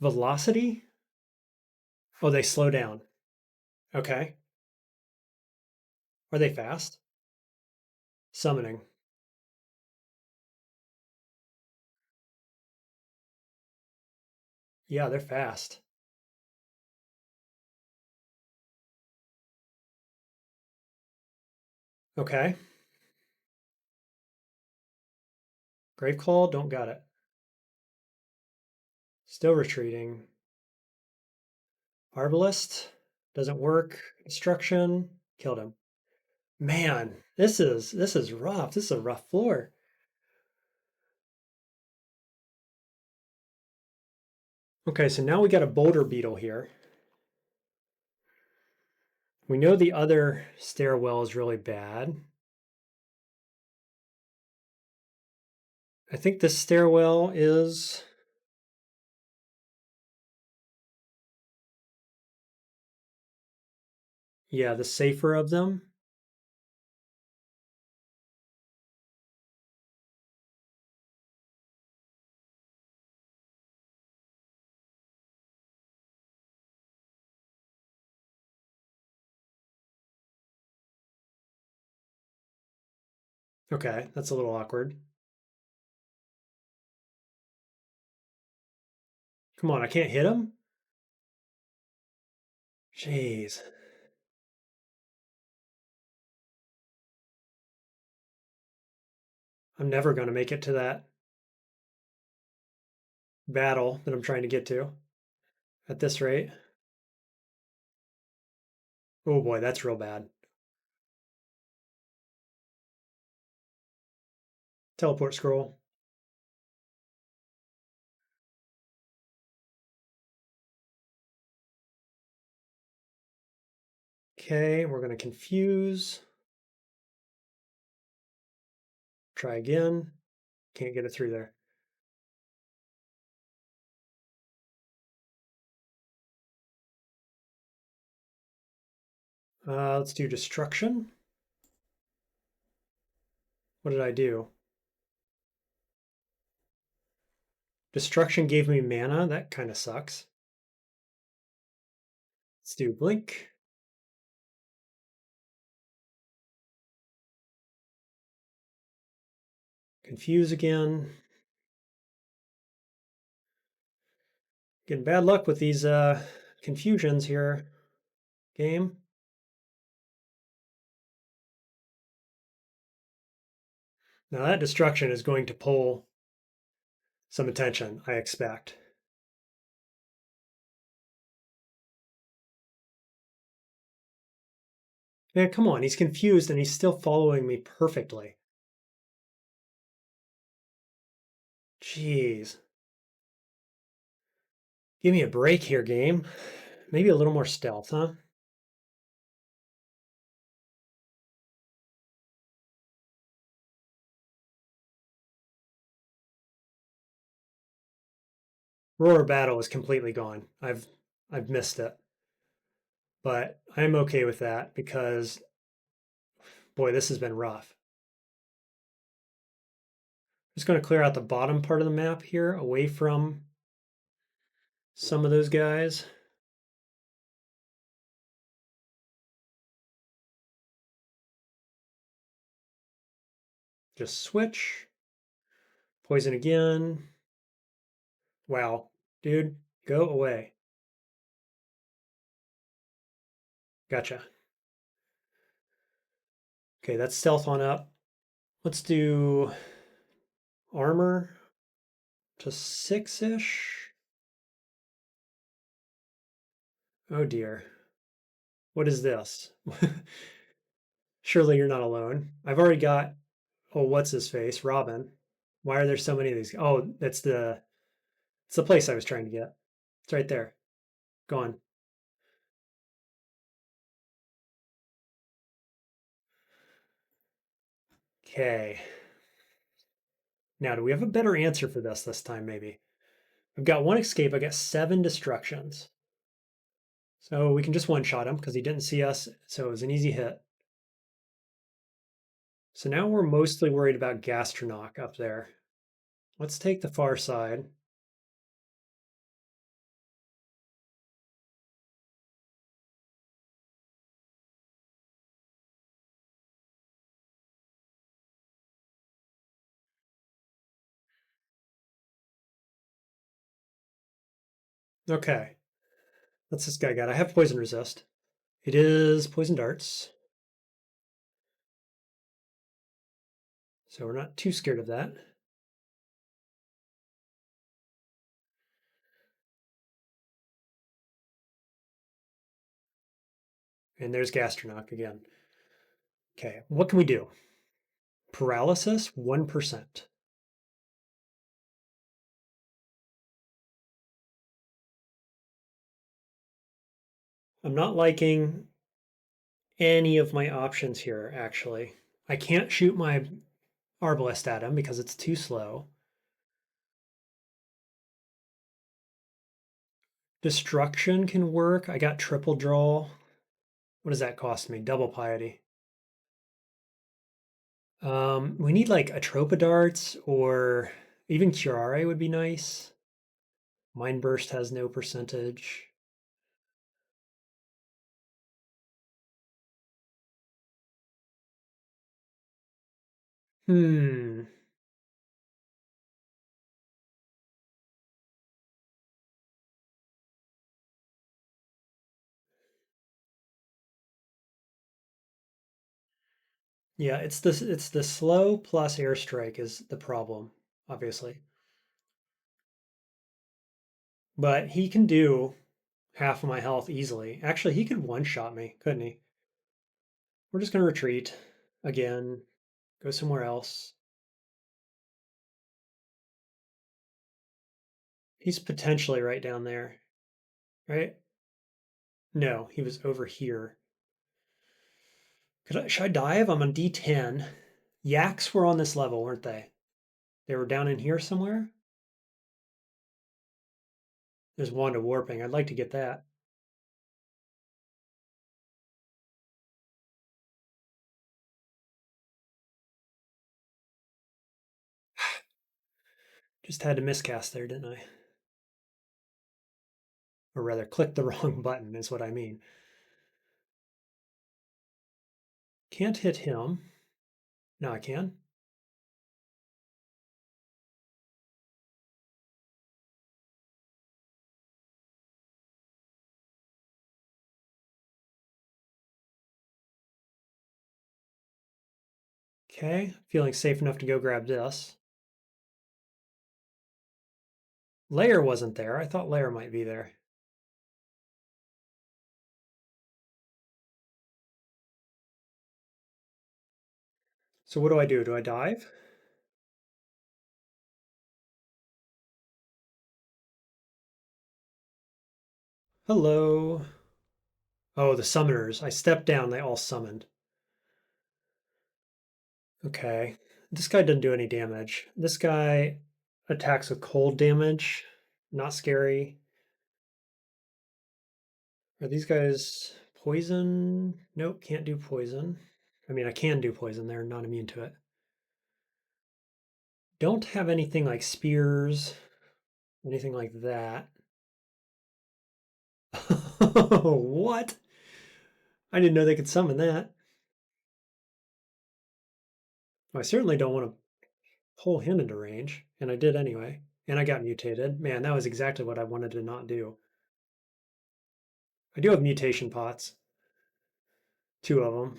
Velocity? Oh, they slow down. Okay. Are they fast? Summoning. Yeah, they're fast. Okay. Graveclaw, don't got it. Still retreating. Arbalist, doesn't work. Destruction, killed him. Man, this is rough. This is a rough floor. Okay, so now we got a boulder beetle here. We know the other stairwell is really bad. I think this stairwell is, yeah, the safer of them. Okay, that's a little awkward. Come on, I can't hit him? Jeez. I'm never going to make it to that battle that I'm trying to get to at this rate. Oh boy, that's real bad. Teleport scroll. Okay, we're going to confuse. Try again. Can't get it through there. Let's do destruction. What did I do? Destruction gave me mana. That kind of sucks. Let's do blink. Confuse again. Getting bad luck with these confusions here, game. Now that destruction is going to pull some attention, I expect. Man, come on, he's confused and he's still following me perfectly. Jeez. Give me a break here, game. Maybe a little more stealth, huh? Roar Battle is completely gone. I've missed it. But I'm okay with that because boy, this has been rough. Just going to clear out the bottom part of the map here away from some of those guys. Just switch. Poison again. Wow. Dude, go away. Gotcha. Okay, that's stealth on up. Let's do armor to 6-ish. Oh dear. What is this? Surely you're not alone. I've already got, oh, what's his face? Robin. Why are there so many of these? Oh, it's the place I was trying to get. It's right there. Go on. Okay. Now, do we have a better answer for this time, maybe? I've got one escape. I got 7 destructions. So we can just one-shot him because he didn't see us. So it was an easy hit. So now we're mostly worried about Gastronach up there. Let's take the far side. Okay. What's this guy got? I have poison resist. It is poison darts. So we're not too scared of that. And there's Gastronach again. Okay, what can we do? Paralysis, 1%. I'm not liking any of my options here, actually. I can't shoot my Arbalest at him because it's too slow. Destruction can work. I got triple draw. What does that cost me? Double piety. We need like Atropa darts or even Curare would be nice. Mind Burst has no percentage. Hmm. Yeah, it's the slow plus airstrike is the problem, obviously. But he can do half of my health easily. Actually, he could one-shot me, couldn't he? We're just gonna retreat again, go somewhere else. He's potentially right down there, right? No, he was over here. Should I dive? I'm on D10. Yaks were on this level, weren't they? They were down in here somewhere. There's Wand of Warping. I'd like to get that. Just had to miscast there, didn't I? Or rather, click the wrong button is what I mean. Can't hit him. No, I can. Okay, feeling safe enough to go grab this. Lair wasn't there. I thought Lair might be there. So what do I do? Do I dive? Hello. Oh, the summoners. I stepped down. They all summoned. Okay. This guy doesn't do any damage. This guy attacks with cold damage. Not scary. Are these guys poison? Nope, can't do poison. I mean, I can do poison. They're not immune to it. Don't have anything like spears, anything like that. What? I didn't know they could summon that. I certainly don't want to pull him into range, and I did anyway. And I got mutated. Man, that was exactly what I wanted to not do. I do have mutation pots. Two of them.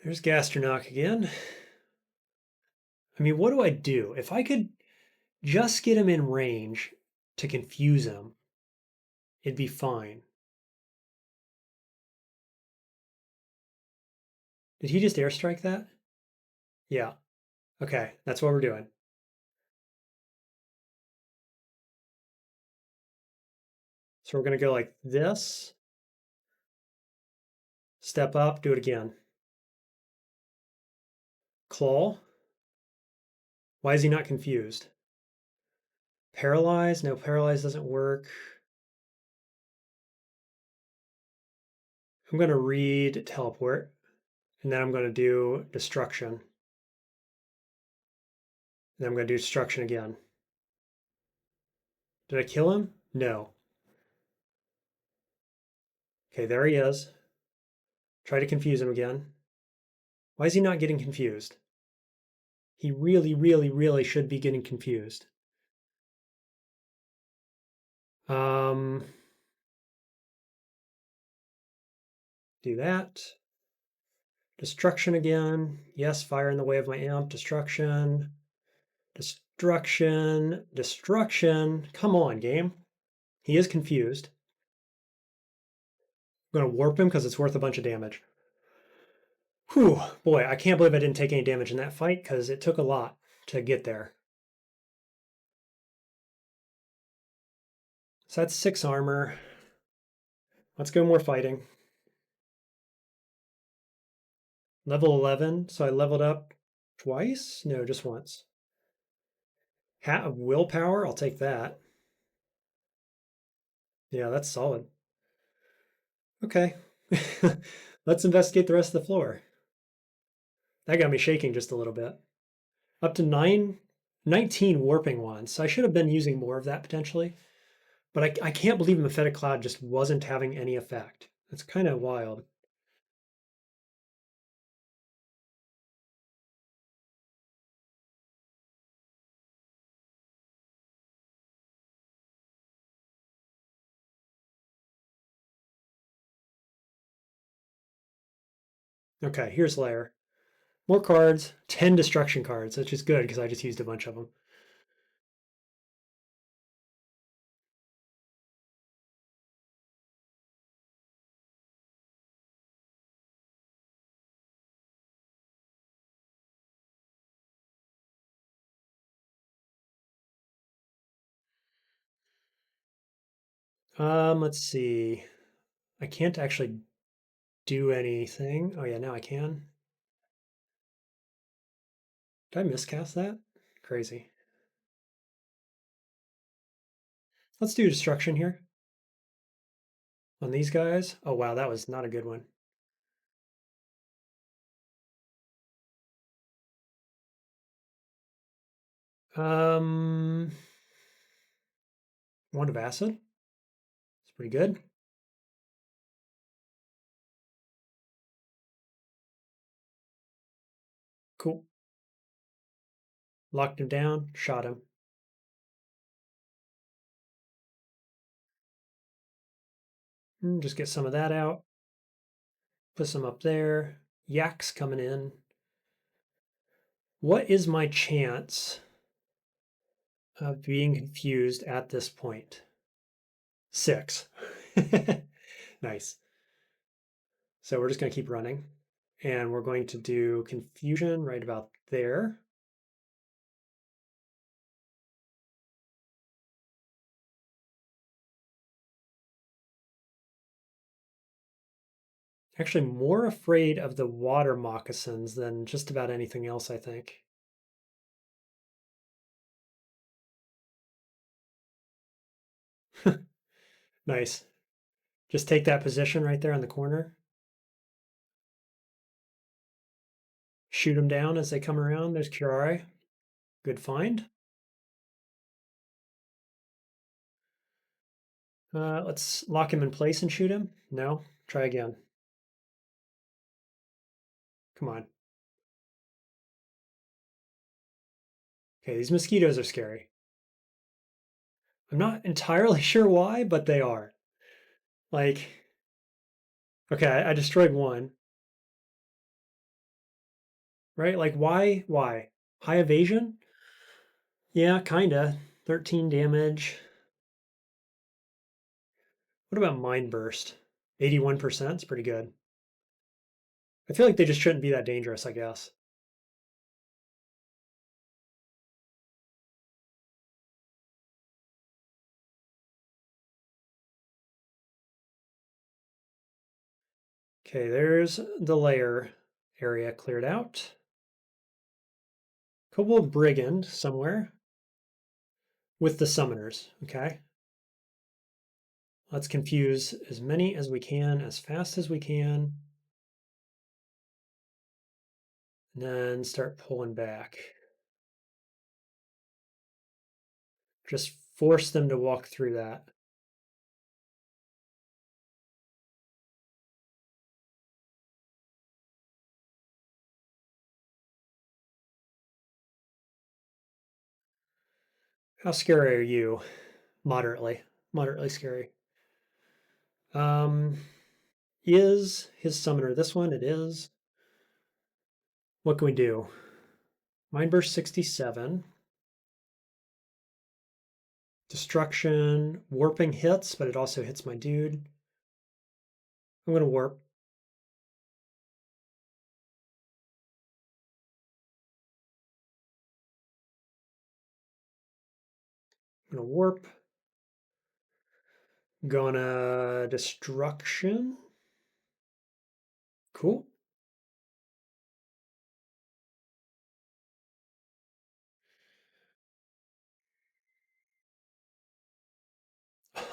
There's Gastronach again. I mean, what do I do? If I could just get him in range to confuse him, it'd be fine. Did he just airstrike that? Yeah. Okay, that's what we're doing. So we're going to go like this. Step up, do it again. Claw. Why is he not confused? Paralyze? No, paralyze doesn't work. I'm going to read teleport, and then I'm going to do destruction. And then I'm going to do destruction again. Did I kill him? No. Okay, there he is. Try to confuse him again. Why is he not getting confused? He really, really, really should be getting confused. Um, do that. Destruction again. Yes, fire in the way of my imp. Destruction. Destruction. Destruction. Come on, game. He is confused. I'm going to warp him because it's worth a bunch of damage. Whew, boy, I can't believe I didn't take any damage in that fight because it took a lot to get there. So that's 6 armor. Let's go more fighting. Level 11, so I leveled up twice? No, just once. Hat of willpower, I'll take that. Yeah, that's solid. Okay. Let's investigate the rest of the floor. That got me shaking just a little bit. Up to 19 warping wands. So I should have been using more of that potentially. But I can't believe Mephetic Cloud just wasn't having any effect. It's kind of wild. Okay, here's Lair. More cards, 10 destruction cards, which is good because I just used a bunch of them. Let's see. I can't actually do anything. Oh yeah, now I can. Did I miscast that? Crazy. Let's do destruction here on these guys. Oh wow, that was not a good one. Um, Wand of Acid. It's pretty good. Cool. Locked him down, shot him. Just get some of that out. Put some up there. Yak's coming in. What is my chance of being confused at this point? 6. Nice. So we're just going to keep running. And we're going to do confusion right about there. Actually, more afraid of the water moccasins than just about anything else, I think. Nice. Just take that position right there in the corner. Shoot them down as they come around. There's Curare. Good find. Let's lock him in place and shoot him. No, try again. Come on. Okay, these mosquitoes are scary. I'm not entirely sure why, but they are. Like, okay, I destroyed one, right? Like, why? Why? High evasion? Yeah, kinda. 13 damage. What about Mind Burst? 81%? It's pretty good. I feel like they just shouldn't be that dangerous, I guess. Okay, there's the lair area cleared out. Kobold Brigand somewhere with the summoners, okay? Let's confuse as many as we can, as fast as we can, and then start pulling back. Just force them to walk through that. How scary are you? Moderately. Moderately scary. Um, is his summoner this one? It is. What can we do? Mind Burst 67. Destruction. Warping hits, but it also hits my dude. I'm going to warp. I'm going to warp. Gonna destruction. Cool.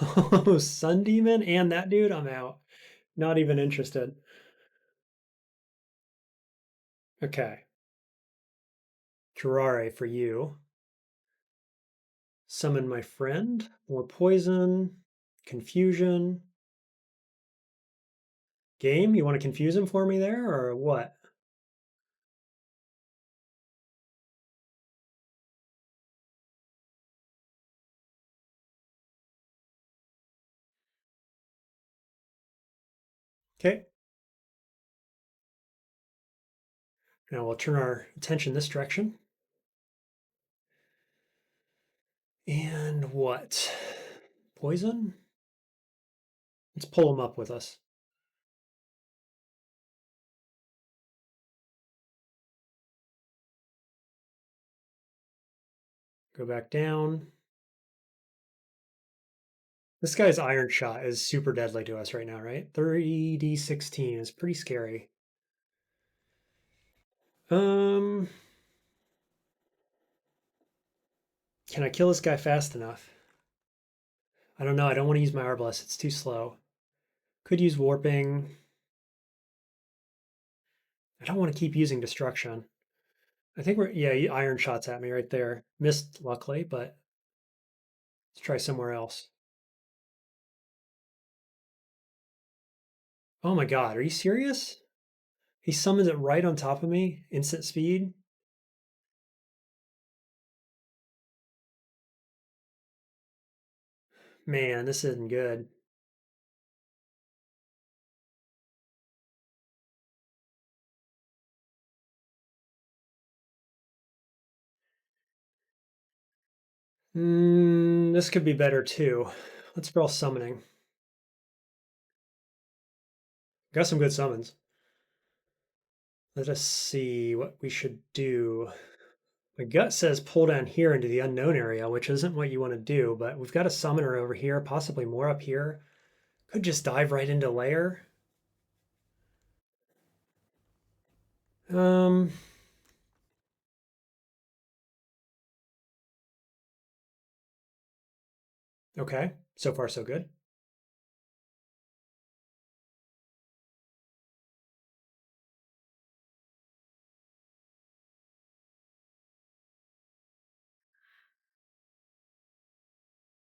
Oh, Sun Demon and that dude, I'm out. Not even interested. Okay. Curare for you. Summon my friend. More poison. Confusion. Game, you want to confuse him for me there or what? Okay. Now we'll turn our attention this direction. And what? Poison? Let's pull him up with us. Go back down. This guy's Iron Shot is super deadly to us right now, right? 3d16 is pretty scary. Can I kill this guy fast enough? I don't know. I don't want to use my Arbalest. It's too slow. Could use Warping. I don't want to keep using Destruction. I think we're, yeah, Iron Shot's at me right there. Missed, luckily, but let's try somewhere else. Oh my god, are you serious? He summons it right on top of me? Instant speed? Man, this isn't good. This could be better too. Let's roll summoning. Got some good summons. Let us see what we should do. My gut says pull down here into the unknown area, which isn't what you want to do, but we've got a summoner over here, possibly more up here. Could just dive right into Lair. Um, okay, so far so good.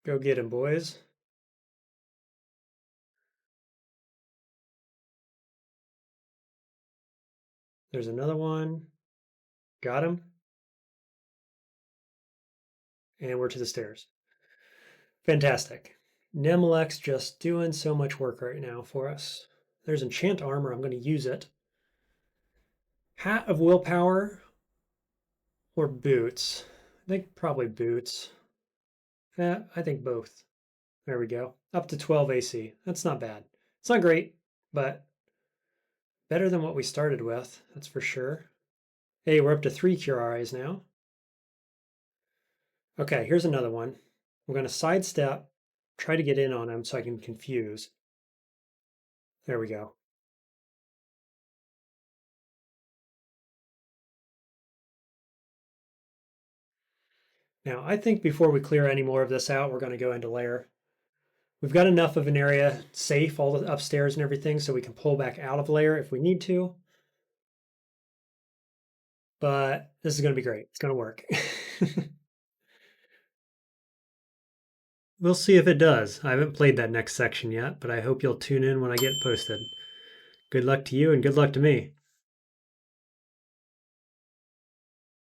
Go get him, boys. There's another one. Got him. And we're to the stairs. Fantastic. Nemelex just doing so much work right now for us. There's enchant armor. I'm going to use it. Hat of willpower or boots? I think probably boots. Yeah, I think both. There we go. Up to 12 AC. That's not bad. It's not great, but better than what we started with. That's for sure. Hey, we're up to 3 Curaries now. Okay, here's another one. We're going to sidestep, try to get in on him so I can confuse. There we go. Now, I think before we clear any more of this out, we're going to go into Lair. We've got enough of an area safe, all the upstairs and everything, so we can pull back out of Lair if we need to. But this is going to be great. It's going to work. We'll see if it does. I haven't played that next section yet, but I hope you'll tune in when I get posted. Good luck to you and good luck to me.